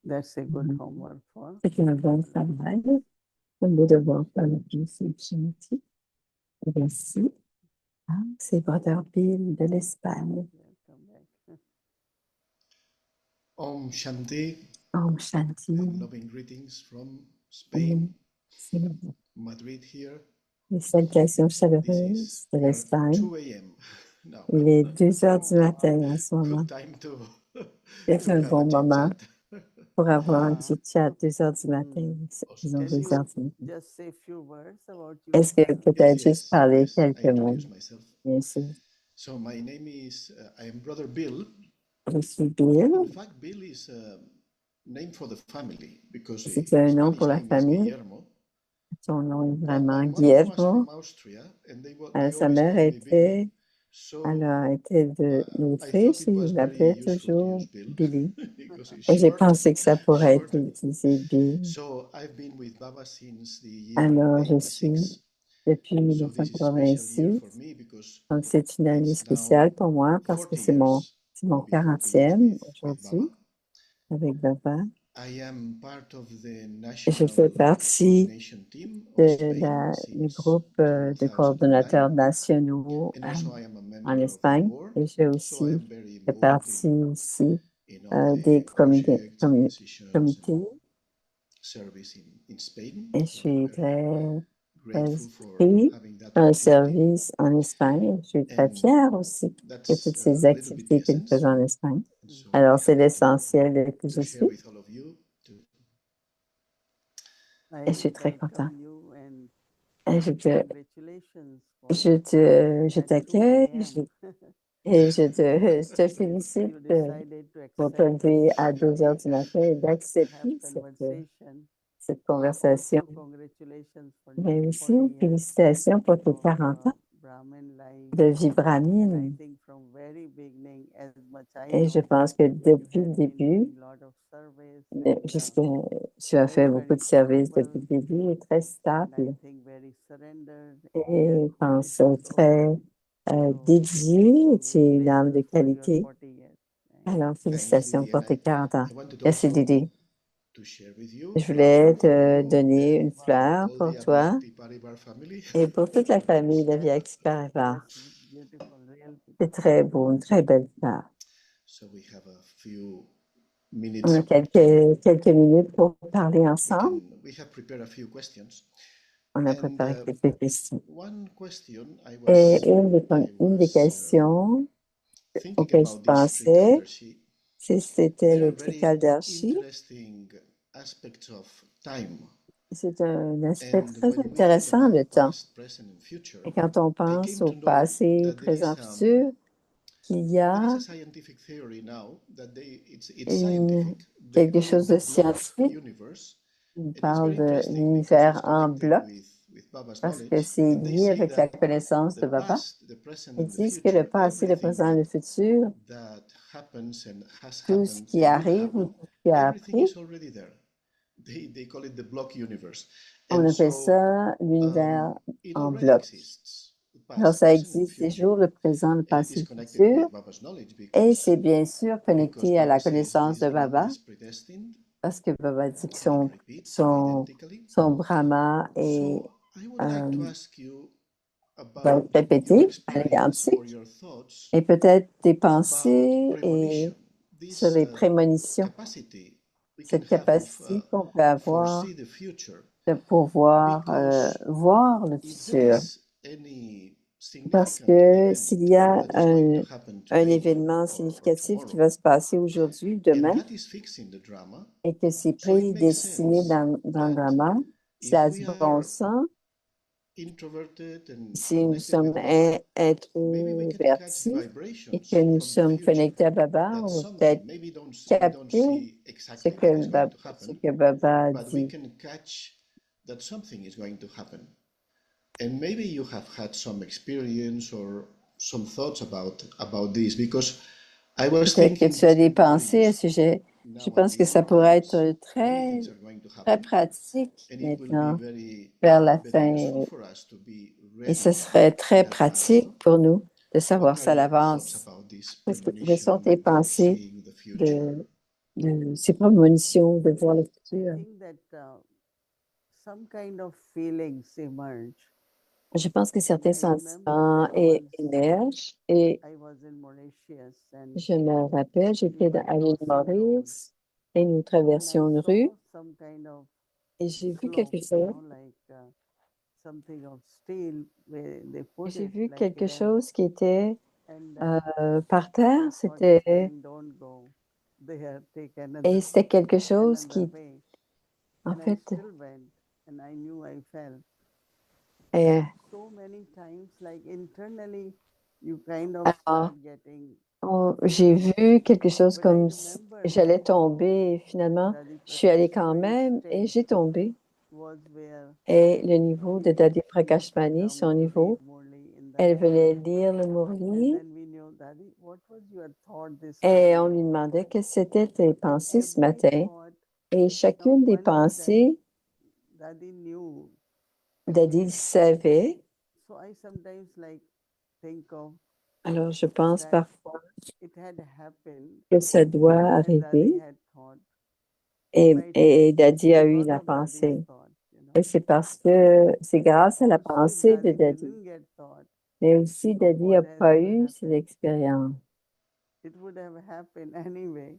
that's a good homework for. C'est un bon travail, un beau devoir pour la gentil. Et voici, c'est Brother Bill de l'Espagne. Welcome back. Om Shanti. Om Shanti. Loving greetings from Spain, C'est Madrid here. les salutations This chaleureuses is de l'Espagne. 2 a.m. now. Il est 2 heures du matin en ce moment. Good time to C'est un have bon a chit moment chat. pour avoir un petit chat 2 heures du matin. Disons Can 2 you heures du matin. Just say a few words about Est-ce que yourself. peut-être juste parler yes. quelques I mots? introduce myself. Bien sûr. So my name is, I am Brother Bill. Je suis Bill. In fact, Bill is a name for the family because C'est un nom pour Spanish la name is famille. Guillermo. Son nom est But vraiment my mother was Guillermo. from Austria and they Sa always mère called me Bill. était, So elle a été I thought d'Autriche it et was il very l'appelait useful to toujours use Bill Billy. because it's Et j'ai short. pensé que ça pourrait short. être utilisé Bill. So I've been with Baba since the year Alors, je suis 86. depuis So this is a special year 1986. for me because Donc, c'est une année it's now spéciale pour moi parce que 40 c'est mon years, be 40 years 40e with aujourd'hui Baba. avec Baba. I am part of the Et je national fais partie coordination team of du Spain groupe since de 2009. coordonnateurs nationaux And also I am a member en of the Espagne. board. Et j'ai So I aussi am very fait involved partie ici in all des the projects and decisions comités. and service in Spain. Et je So suis I'm very très grateful for pris having that dans le opportunity. service en Espagne. Je suis très And fière aussi de that's toutes a ces little bit activités the que nous essence. faisons en Espagne. And so Alors, I'm c'est happy l'essentiel de qui to je share suis with all of you. et je suis très content. welcome you and Et congratulations for je at 2 t'accueille a.m. et je te félicite You decided to pour te accept lever this à 2 heures du matin et have d'accepter conversation. cette conversation. Also, congratulations for Mais your aussi, 40 years félicitations pour tes of 40 ans Brahmin life. de vie And I brahmine. think from very beginning, as much I Et je know, pense que you depuis le have been début, doing lot of service and jusque tu as fait very, beaucoup very de services humble depuis le début et très and I stable think very surrendered. et je pense So très Didi, tu es une âme de qualité. 40 years. Alors, Thanks, félicitations Didi. pour And tes 40 ans. I wanted Merci, also Didi. to share with you Je voulais te for donner une fleur all pour the toi Abhakti Parivar family. et pour toute la famille de Viax Parivar. Yes, beautiful, real beautiful. C'est très beau, une très belle fleur. So we have a few On minutes a to quelques minutes pour parler ensemble. we have prepared a few questions. On a And préparé quelques questions. one question I Et was une des questions thinking auxquelles je about this pensais, Trikaldarshi. c'était There le are very Trikaldarshi. interesting aspects of time. C'est un aspect And très when we think intéressant, le about temps. past, present, and future, Et quand on I pense came au to know passé, that there is présent, futur, qu'il y there a is a scientific theory now that it's une, scientific. They quelque call it chose de the block scientifique. universe. On And it's parle very de interesting because l'univers it's en connected bloc with Baba's parce que knowledge. c'est And they lié say avec la that connaissance the de Baba. past, the present, Ils and the disent que le future, passé, le everything présent et le futur, that happens and has tout ce happened qui and will arrive ou happen, tout ce qui a everything appris, is already there. They call it the block universe. on And appelle so ça l'univers it en already bloc. exists. The Alors, past, ça present, and existe les future. jours, le présent, le And it passé, is le connected futur. with Baba's knowledge Et c'est because bien sûr connecté à Baba la says connaissance this de Baba Brahma is predestined. parce que Baba dit que It son, repeats son, identically. son Brahma est, So I would like to ask you va about être your répété à experience or l'identique your thoughts et peut-être des about pensées et premonition. sur This les prémonitions, capacity we can cette have of capacité qu'on peut avoir foresee the future. de pouvoir Because voir le if there futur. is any Parce significant que event s'il y a that is going to happen un today événement or significatif qui tomorrow, va se passer aujourd'hui ou and demain that is fixed in the drama, et que c'est so it makes prédestiné sense dans le that drama, if cela a we du are bon sens. introverted and Si nous connected sommes with Baba, maybe we can catch introvertis et vibrations que nous from the sommes future. connectés à Baba, That on peut something, peut-être maybe we don't capter see ce exactly what que is going to ce happen, que Baba but we dit. can catch that something is going to happen. And maybe you have had some experience or some thoughts about this, because I was Peut-être que thinking tu as this des can be very pensées à ce useful sujet. Je pense que nowadays ça pourrait être because many très, things are going to très happen, pratique and it will be maintenant very vers la very useful fin. for us to be Et ce ready serait très in advance, pratique no? pour nous de What savoir are ça à your thoughts l'avance. about this Quelles sont tes premonition, pensées seeing the future? de ces prémonitions, de voir le I futur? think that some kind of feelings emerge. Je pense que certains I remember sentiments that once émergent et I was in Mauritius and je me rappelle, j'étais we were à l'île crossing road Maurice et nous and I traversions une rue saw some kind of et j'ai vu clock, quelque you chose. know, like something of steel where they put J'ai it vu like quelque it chose qui était and par I terre. thought C'était saying don't go there, take et another c'était quelque chose another qui, way. en And I fait, still went and I knew I fell. euh, So many times, like internally, you kind of alors, start getting j'ai vu quelque chose But I comme si remember j'allais that tomber et finalement, Dadi je suis allée Prakash quand Mani même et stage j'ai tombé. was where Et le niveau de she Dadi used Prakashmani, to son come to niveau, read Murli in elle that venait time. lire le And Mourli then we knew, Dadi, what was your thought this et on morning? lui demandait quelles étaient tes And pensées ce every matin. thought, Et chacune des one day pensées, Dadi knew. Dadi savait. So I sometimes like think of Alors, je pense that parfois it had happened que ça doit and Dadi arriver. had thought. Et, But it et was Dadi a eu because la of Dadi's pensée. thought, you know. Et c'est parce que c'est grâce à la Also, if pensée de Dadi Dadi. didn't get thought Mais aussi, of Dadi n'a what has pas to eu cette happen, expérience. it would have happened anyway,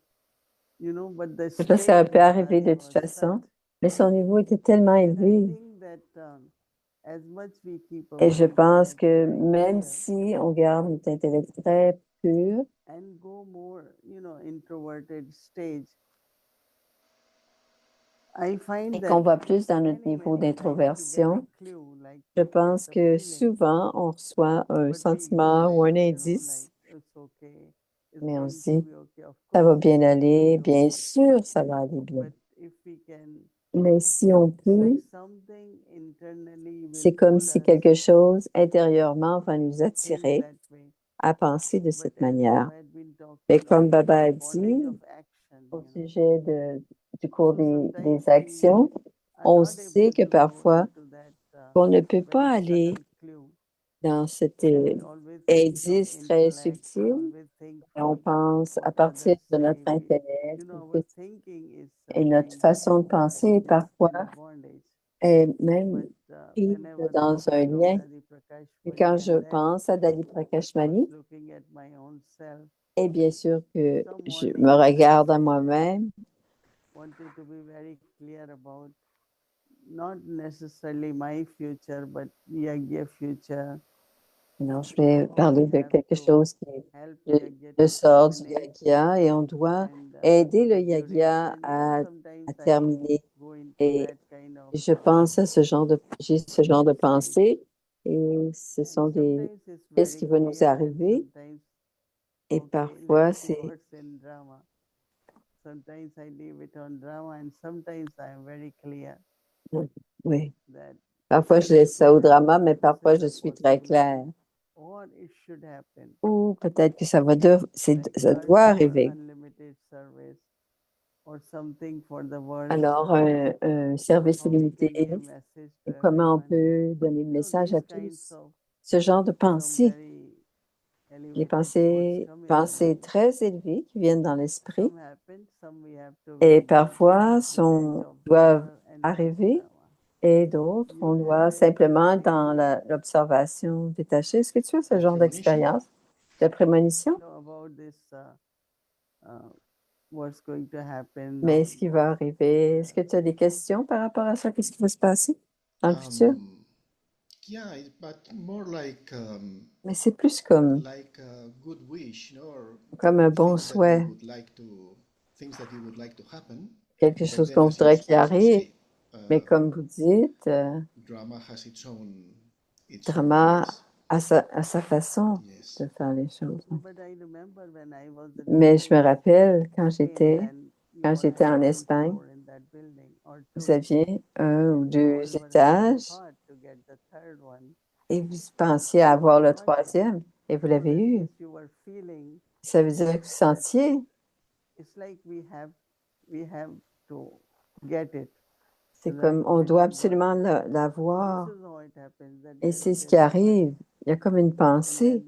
you know, but the Je sais pas si ça stage peut of arriver de Dadi toute was such. façon, mais son niveau était tellement And I élevé. think that as much we keep Et our je pense intellect que very même clear si on garde notre intellect très pur and go more, you know, introverted stage, I find et that qu'on va plus dans notre many, niveau many times you get a d'introversion, clue, like je pense it's a que feeling, souvent on reçoit un but we sentiment ignore ou un it, you know, indice, like it's okay, it's mais on going se to dit, be okay. Of ça course, va it's bien going to aller, be bien okay. sûr, ça va aller bien. But if we can, Mais si on it's like peut, something internally will c'est comme pull si us quelque chose intérieurement va nous to think attirer that way. à penser de But cette as manière. Baba had been Mais talking comme of Baba a bondage dit of action, au you know, sujet du cours so sometimes des we actions, are on not sait able que to go parfois, into that on ne peut pas very aller subtle clue. dans cet We always think of indice très intellect, subtil, always think et on pense à what partir others de say. notre We, intellect our thinking is et notre sometimes façon de penser est just parfois in bondage. même But prise when I was dans un thinking of lien. Dadi Prakash Et quand Mani, je and then pense à Dali I Prakash was Mani, looking at my own self, et bien sûr que some je warnings me that regarde à say that moi-même. wanted to be very clear about not necessarily my future, but Yagya future. Alors, je vais How parler we de have quelque to chose qui help est Yagya le to sort du terminate. Yagya et on doit And aider le during Yagya and à sometimes I terminer. go into Et that kind of je pense à j'ai ce genre de pensée et ce sont des sometimes it's choses very qui vont nous clear and arriver sometimes et okay, parfois let's see c'est what's in drama. Sometimes I leave it on drama and sometimes I am very clear oui. that Parfois je laisse ça au drama, mais parfois je suis très claire. or it should happen. Ou peut-être que ça Like doit search for arriver. unlimited service or something for the world. Alors, un service How we illimité, can give message to et comment on everyone. peut donner le message à These kinds tous. of Ce genre de some pensée, very les elevated pensées, thoughts come in the pensées mind. très élevées qui viennent dans l'esprit, Some happen, some we have to et be parfois village doivent observer and not arriver, drama. et d'autres, You on have doit that simplement être dans experience l'observation détachée. Est-ce que tu as ce Of genre premonition? d'expérience de prémonition? about this what's going to happen Mais now. ce qui va arriver, est-ce que tu as des questions par rapport à ça? Qu'est-ce qui va se passer dans le futur? Yeah, but more like Mais c'est plus comme a good wish, or un bon things that you souhait, would like to happen. quelque But chose then, qu'on as you voudrait qu'il as you arrive. say, Mais comme vous dites, drama has its own Drama ways. à sa façon Yes. de faire les choses. But I remember when I was in Mais je me rappelle quand Spain, then you quand all j'étais had en one Espagne, floor in that building or vous two. aviez un ou You all deux were having étages thought to get the third one. et vous pensiez avoir le You got it. troisième et vous So l'avez that eu. means you were feeling. Ça veut dire que vous sentiez. It's like we have to get it. C'est And comme then on when doit we got absolument it, l'avoir. this is how it happens. That Et there c'est is ce a qui thought, arrive. Il y a comme une and pensée. then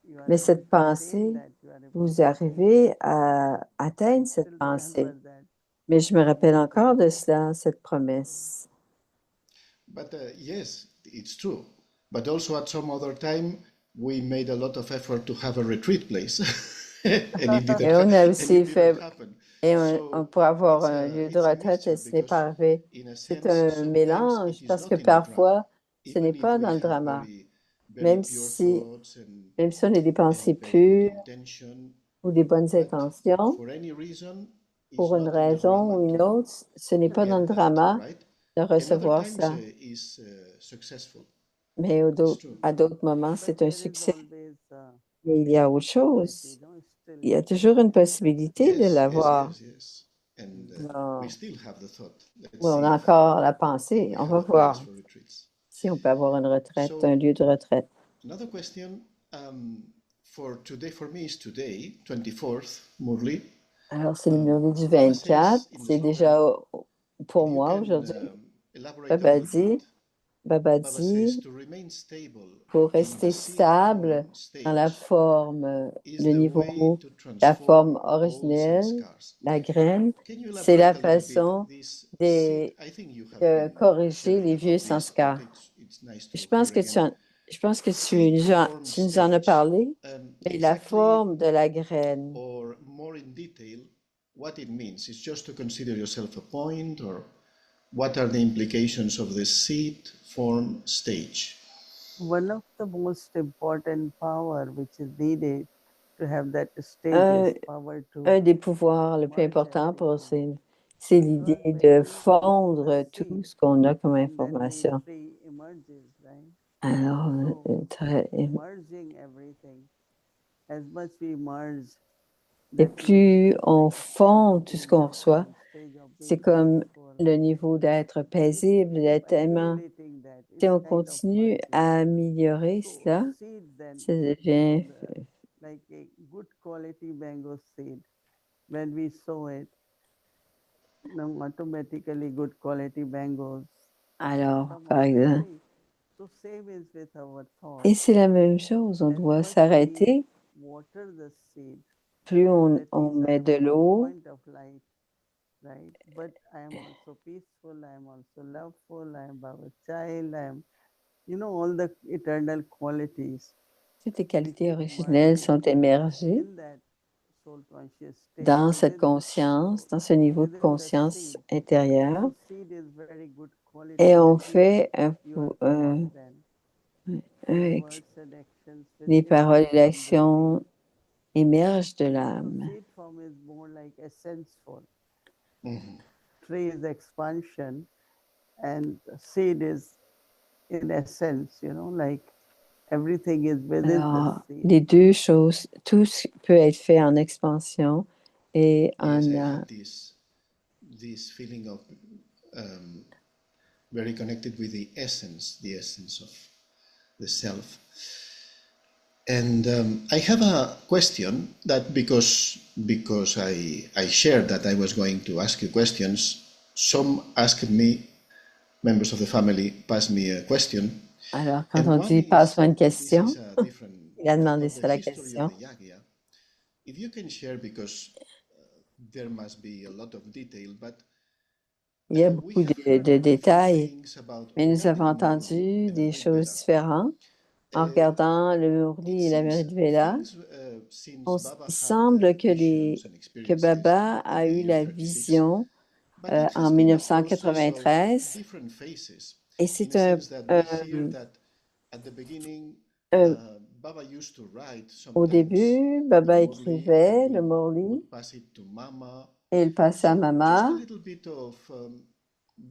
you are Mais able cette to attain pensée, that. You are able vous to attain arrivez that. à atteindre I cette still pensée. remember that. Mais je me rappelle That, encore de cela, cette promesse. But yes, it's true. But also at some other time, we made a lot of effort to have a retreat place, and it didn't, Et on a and aussi it didn't fait, happen. et So pour avoir it's un lieu de it's a retraite, et mixture ce n'est pas because, arrivé. in a C'est sense, un sometimes mélange it is parce que not in the drama, parfois, ce n'est even if pas we dans le have drama. very Même pure si, thoughts même si on a des pensées and very good pures intention, ou des bonnes but intentions, for any reason, it's pour une not in the raison drama ou une to autre, ce n'est pas dans le get that, drama right? de And other recevoir times ça. is successful. Mais It's true. à d'autres moments, but c'est un there is succès. always Mais il y a autre possibility, chose. still. Il y a toujours une possibilité de Yes, l'avoir. yes. And Non. we still have the thought. Let's Oui, on see a if encore la pensée. we On have va a place voir for retreats. si on peut avoir une retraite, un So lieu de retraite. another question for today, for me, is today, 24th, Murli. Alors, c'est le numéro du Baba 24. says in the C'est slogan, déjà pour if you moi can aujourd'hui. elaborate a Baba little bit. Baba Baba says dit, to remain stable pour in the rester seed stable form dans la stage forme, is le the way niveau, to la forme transform bolts and originelle, scars. la graine, Can you c'est la elaborate a little bit façon this seed? de I think you have been corriger les telling vieux about this, but sanskars. it's nice to Je pense hear que again. je pense que Seed form tu nous en as stage. parlé, mais la Exactly, forme de la graine. or more in detail, what it means. It's just to consider yourself a point, or what are the implications of the seed form stage? One of the most important power which is needed to have that stage is power to Un des pouvoirs le plus merge importants pour everything. c'est l'idée Because de when we fondre the tout seed, ce qu'on a comme and then the information. tree emerges, right? Alors, Merging everything, as much we merge, et that plus means on like fond tout ce qu'on that reçoit, stage of c'est being comme peaceful. le niveau d'être paisible, Keep d'être aimant. accumulating that. Si It's on kind of continue merging. à améliorer So cela, seed then ça devient like a good quality mango seed. When we sow it, automatically good quality mangoes alors, come par on the exemple, tree. So same is with our thoughts. Et c'est la même chose, on That doit first we s'arrêter. water the seed. Plus That on is, I met am de on the l'eau, point of light, right? But I am also peaceful, I am also loveful, I am Baba's child, I am, all the eternal qualities. toutes les which qualités is originelles emerging sont émergées in that soul conscious state dans cette within the conscience, soul, dans ce niveau de within that conscience seed. intérieure. So seed is very good quality Et on that fait you are taught then. The euh, words and actions will les paroles emerge et from the seed. l'actions émergent de So l'âme. seed form is more like essence-full. Mhm. Tree is expansion, and seed is in essence, like everything is within the Alors, seed. les deux choses, tout peut être fait en expansion et Yes, en... I had this feeling of very connected with the essence of the self. And I have a question that because I shared that I was going to ask you questions, some asked me, members of the family passed me a question. Alors, quand And on one dit is, passe-moi une this question, is a different, il a demandé of the ça la history question. of the Yagya. If you can share, because there must be a lot of detail, but Il y a we beaucoup have de heard different détails, things about mais nous avons regarding Murli entendu and des Amrit choses Vela. différentes en regardant le It Murli et la seems Merit Vela. things since Baba Il had semble que, visions and que experiences Baba in a the eu year la 36, vision but it en has been a process of 1993 different phases, et in c'est a sense that we hear that at the beginning Baba used to write au sometimes début, the Baba Murli écrivait and le he Murli would pass it to Mama. et il passait à So just a Mama. little bit of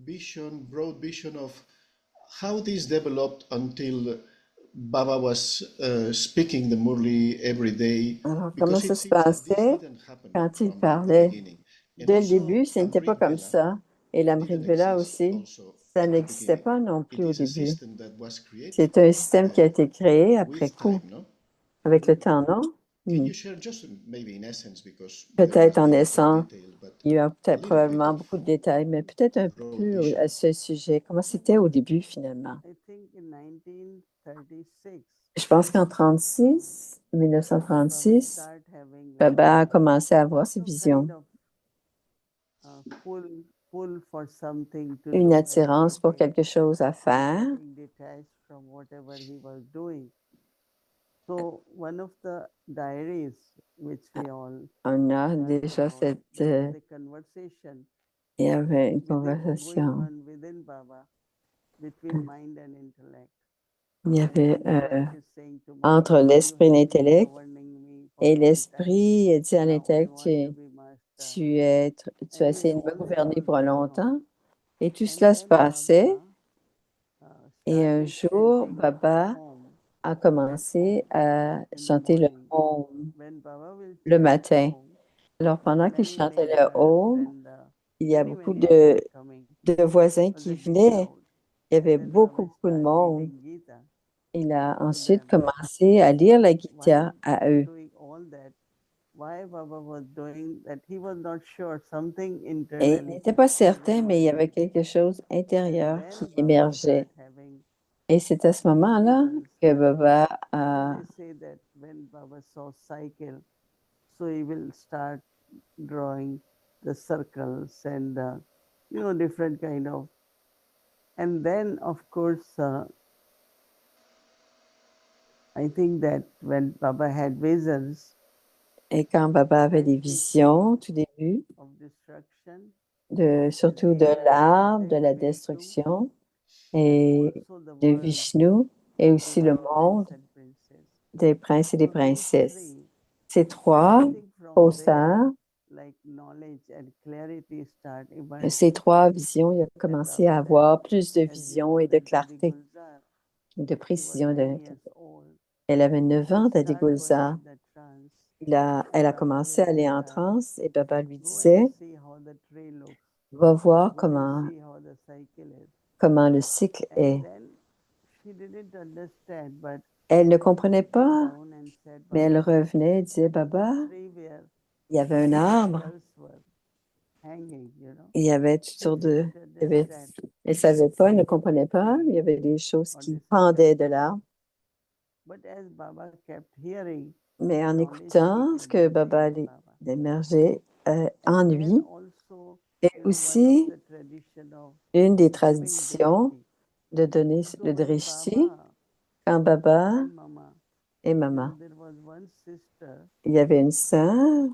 vision, broad vision of how this developed until Baba was speaking the Murli every day, Alors, comment because ça it se seems that this passait didn't happen quand il from the parlait? beginning. And Dès le also début, ce n'était pas Amrit comme Vela ça. Et l'Amrit didn't Vela exist aussi, also ça at the n'existait beginning. pas non It plus au is a début. system that was created C'est un système qui a été créé après with coup, time, no? avec le temps, non? Can you share just maybe in essence, because there Peut-être must en be a lot of essence, detail, but il y a a peut-être little bit probablement of beaucoup de détails, mais peut-être un broad peu vision? à ce sujet. Comment c'était au début finalement? I think in 1936, Je pense qu'en 36, Baba 1936, start having Baba a commencé à avoir ses visions, kind of pull for something to une do, attirance pour activity, quelque chose à faire. getting detached from whatever he was doing. So one of the diaries which we all On a heard déjà about, cette... there was a conversation il y avait une going conversation. on within Baba between mind and intellect. Il y And avait intellect is saying to Baba, entre "Now you l'esprit et have been l'intellect, governing me for et long time. l'esprit dit à Now I l'intellect, want to be master." tu as Anyway, essayé de me all this gouverner was pour going on. longtemps. Et tout And cela se then passait. Baba Et un started jour, chanting Baba Om a commencé à in the chanter le morning. Om When Baba will le chant matin. Om, Alors, pendant qu'il many chantait le neighbors Om, and il y a many beaucoup start coming de voisins on qui the big venaient. crowd. Il y avait Then beaucoup, Baba beaucoup de start monde. reading Gita Il a to ensuite them. commencé à lire la While Gita à eux. doing all that, why Baba was doing that, he was not sure. Something Et il internally n'était pas was certain, mais il y avait emerging. quelque chose And intérieur qui then Baba émergeait. start having Et c'est à ce moment-là visions. que Baba So a... they say that when Baba saw cycle, so he will start drawing the circles and different kind of. And then of course, I think that when Baba had visions Et quand Baba avait des visions, au tout début, of destruction, surtout de l'arbre, de la destruction, et also the de world Vishnu, et of aussi le the monde prince and princess. des princes et des So these princesses. three, Ces trois I think from there, faussaires, like knowledge and clarity start emerging. ces trois visions, il a commencé à avoir plus de As you visions know, et de that Dadi clarté, Gulzar, de she was précision. 9 years old. Elle avait 9 ans, She Dadi start going Gulzar. in the trance. Elle a Baba commencé will à aller tell en her, transe et Baba lui go and disait, see how the tree looks. va voir Go and comment see how the cycle is. le cycle And est. then she didn't understand, but Elle ne comprenait she came pas, down and said, mais elle Baba, revenait et disait, the Baba, tree where il y avait un arbre girls were, hanging, il y avait toutes sortes de... il y avait- Elle ne savait pas, elle ne comprenait pas. Il y avait des choses qui pendaient de l'arbre. But as Baba kept hearing, Mais en knowledge écoutant ce became que the Baba name of Baba. émergeait, And ennui then also, est one of aussi the tradition of une des giving traditions drishti. de donner So le when drishti Baba quand Baba and Mama, et Maman. there was one sister, Il y avait une sœur,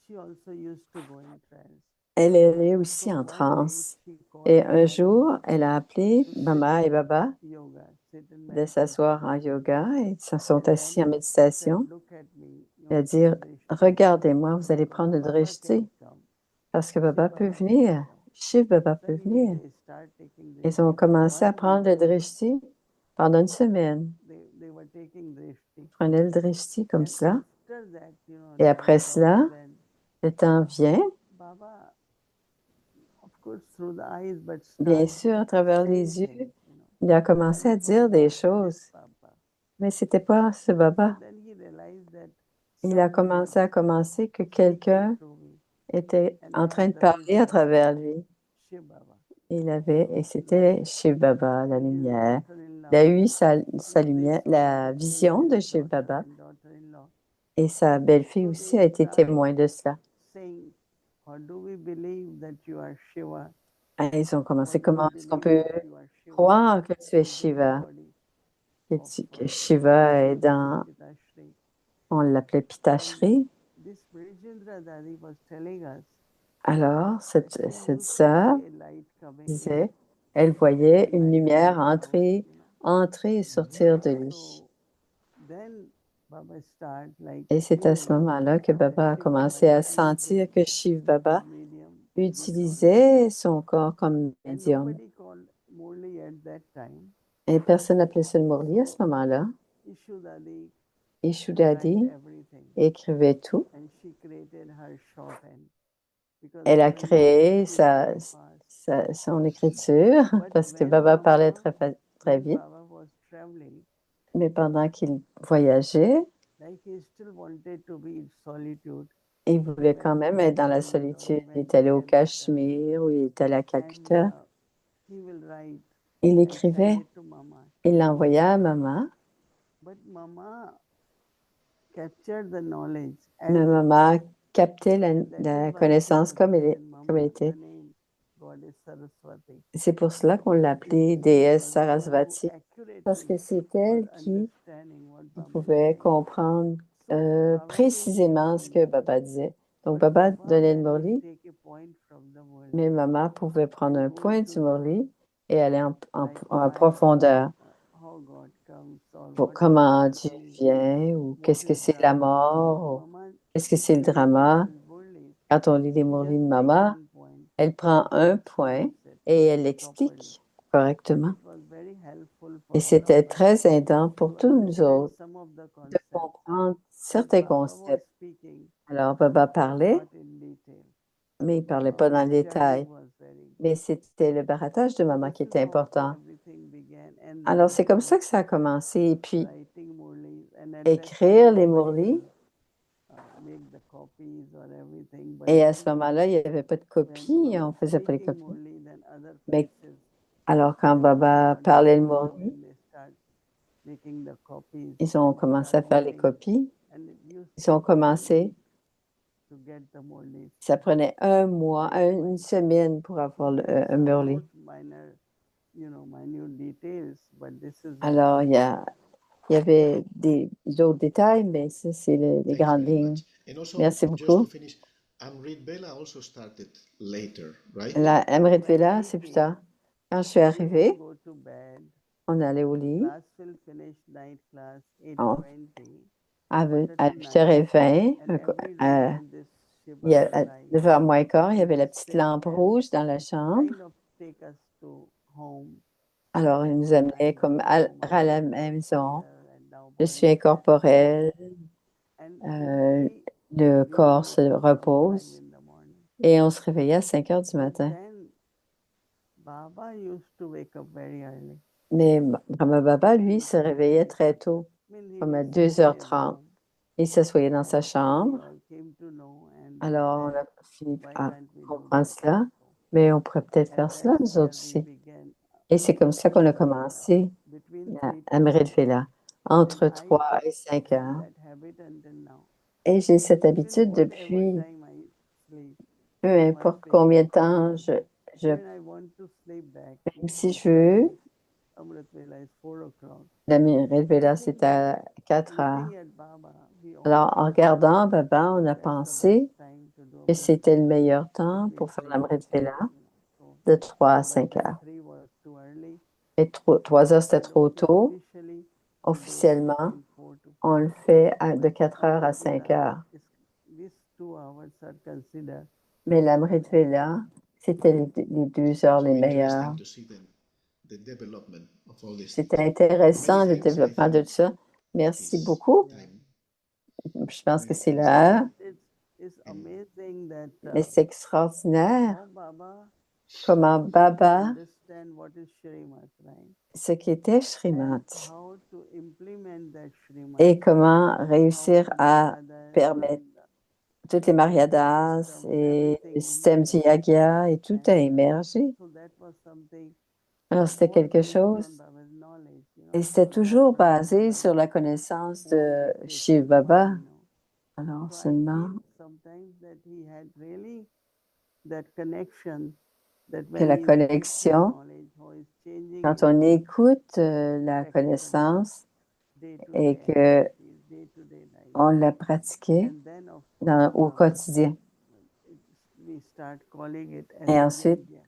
she also used to go in trance. elle est aussi So en one day transe. she called Et Baba un jour, elle a appelé to sit Maman et in Baba yoga, sit in de meditation. s'asseoir en yoga et ils se sont And assis en then said, méditation look at me, et à take dire, drishti. regardez-moi, vous allez prendre le Baba drishti can come. parce que Shiv Baba peut Baba can venir, come. Shiv Baba peut Suddenly venir. they start taking Ils ont drishti for commencé à 1 prendre le week. drishti pendant une semaine. They were taking drishti. Ils prenaient le drishti comme And cela. after that, Et après time cela, comes when le temps vient, Baba, of course, through the eyes, but bien start sûr, à travers saying les yeux, things, il a commencé à But it was dire des not this choses. Baba. Mais c'était pas ce So Baba. then he realized that Il a somebody commencé à commencer que speaking quelqu'un through me. était And en that train de was parler à travers lui. Shiv Baba. Et c'était Shiv Baba, la And his lumière. daughter-in-law, Il a eu sa they lumière, saw la both vision de his Shiv daughter Baba. and daughter-in-law Et sa belle-fille So aussi they a été start témoin de cela. saying, or do we believe that you are Shiva? Et ils ont Or commencé, do we comment est-ce qu'on believe peut that you are Shiva croire que tu es within the Shiva? body of Que Shiva est dans, Pitashri? on l'appelait And Pitashri. this Brijendra Dadi was telling us, Alors, cette she sœur used to see a light coming disait, in elle voyait and une light lumière coming out, entrer et sortir de lui. So then Baba start like Et c'est à ce moment-là que Baba a Shiv Baba commencé à is sentir using que Shiv Baba his medium to give knowledge. utilisait son corps comme And médium. nobody called Murli at that time. Et personne n'appelait ça le Murli à ce moment-là. Ishudadi Ishudadi write everything. écrivait tout. And she created her shorthand. Because Elle a Baba used to créé speak very fast. son écriture But parce que when Baba parlait Baba, très when vite. Baba was traveling, Mais pendant qu'il voyageait, like he still wanted to be in solitude. il voulait Went quand to même être dans la Kashmir or solitude. he Il went est to allé au Calcutta. Cachemire ou il est allé à And Calcutta. he will write Il and send écrivait, it to Mama. il l'envoyait à maman. But Mama captured the knowledge Mais as maman captait that la is why she connaissance was comme elle given Mama était. the name Goddess Saraswati. C'est pour cela qu'on l'appelait déesse Sarasvati, parce que c'est elle qui pouvait comprendre précisément ce que Baba disait. Donc, Baba donnait le Murli, mais maman pouvait prendre un point du Murli et aller en profondeur pour comment Dieu vient, ou qu'est-ce que c'est la mort, ou qu'est-ce que c'est le drama. Quand on lit les Murlis de maman, elle prend un point et elle l'explique correctement. Et c'était très aidant pour tous nous autres de comprendre certains concepts. Alors, Baba parlait, mais il ne parlait pas dans le détail. Mais c'était le baratage de maman qui était important. Alors, c'est comme ça que ça a commencé. Et puis, écrire les Murlis. Et à ce moment-là, il n'y avait pas de copie, on ne faisait pas les copies. Mais alors, quand Baba parlait le Murli, ils ont commencé à faire les copies. Ils ont commencé. Ça prenait un mois, une semaine pour avoir un Murli. Alors, il y avait d'autres détails, mais ça, c'est les Thanks grandes very lignes. much. And also, Merci just to beaucoup. finish, Amrit Vela also started later, right? La Amrit Vela, c'est plus tard. Quand je suis arrivée, on allait au lit. À 8h20, à 9h moins quart, il y avait la petite lampe rouge dans la chambre. Alors, il nous amenait comme à la maison. Je suis incorporelle. Le corps se repose. Et on se réveillait à 5h du matin. Mais Brahma Baba, lui, se réveillait très tôt, comme à 2h30. Il s'assoyait dans sa chambre. Alors, on then a fini why à can't we do comprendre that cela, also? mais on pourrait peut-être And faire cela, that's nous where autres we aussi. began Et c'est comme ça qu'on a commencé between à 3 to Amrit 5. Vela, entre And I 3 et 5 kept heures. that habit until now. Et j'ai cette Even habitude whatever depuis time I sleep, peu my importe combien de temps je when I want to sleep back, même si je veux, Amrit Vela is 4 o'clock. l'Amrit Vela, I c'est think à 4 heures. looking at Baba, we Alors, en always regardant Baba, on a that's the pensé best time to do que Amrit c'était le Vela meilleur temps between pour faire 3 l'Amrit to 5. Vela So, de 3 à but 5 then heures. 3 was too early. Et 3 heures, c'était So trop tôt. officially, we do it Officiellement, between 4 to on 5. le fait de But 4 heures à Amrit 5 Vela heures. these 2 hours are considered Mais l'Amrit Vela, c'était les 2 heures les So meilleures. interesting to see the development of all these C'était things. intéressant, Many le thanks. I développement de think tout ça. Merci it's beaucoup. time. Je pense que Many c'est thanks. l'heure. it's amazing that Mais c'est extraordinaire how Baba comment Baba, understand what is Shrimat, right? ce qu'était And Shrimat, how to implement that Shrimat. et comment réussir How à Maryadas permettre and toutes les Maryadas system, et everything le système du emerged. Yagya et tout a And émergé. so that was something Alors, c'était all quelque based on chose Baba's knowledge, et c'était not toujours Baba basé sur la connaissance de wanted this Shiv to come, Baba. Alors, So I seulement feel sometimes that he had really that connection that que when la he is listening connexion, knowledge, how he's changing quand his on écoute la practical connaissance day-to-day et que activities, day-to-day life. on l'a pratiquée And then of au quotidien. we start calling it as Et ensuite, yagya.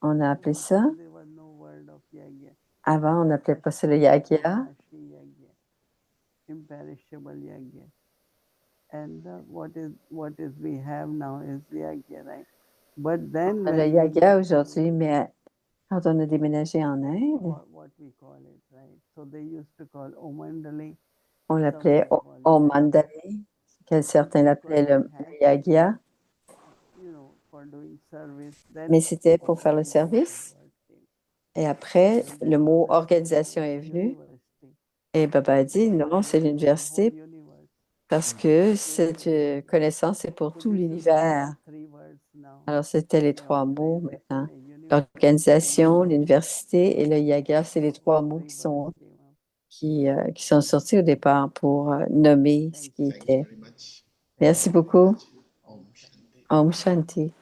on a appelé ça, Before there was no word of yagya. avant on n'appelait pas ça le Yagya, Avinashi yagya, imperishable yagya. And what is we have now is yagya, right? But then le when we Yagya moved to aujourd'hui, mais quand on a déménagé en Inde, what we call it, right? So they used to call Omandali. on some l'appelait may call it Om Yagya. Mandali, que certains l'appelaient le Had Yagya, for doing service. Then mais c'était pour faire le organization service. word came. Et après, And then le mot Baba said, organisation est venu. university. Et Baba a dit, non, c'est It's for the l'université whole universe. parce que cette connaissance est pour So tout this is l'univers. the 3 words now. Alors, c'était les They 3 mots organize us in maintenant. a university. L'organisation, l'université et le Yaga, c'est les 3 mots Three qui words sont, came up. qui sont sortis au départ pour nommer ce qui Thanks était. very much. Merci Thank you very beaucoup. much. Om Shanti. Om Shanti.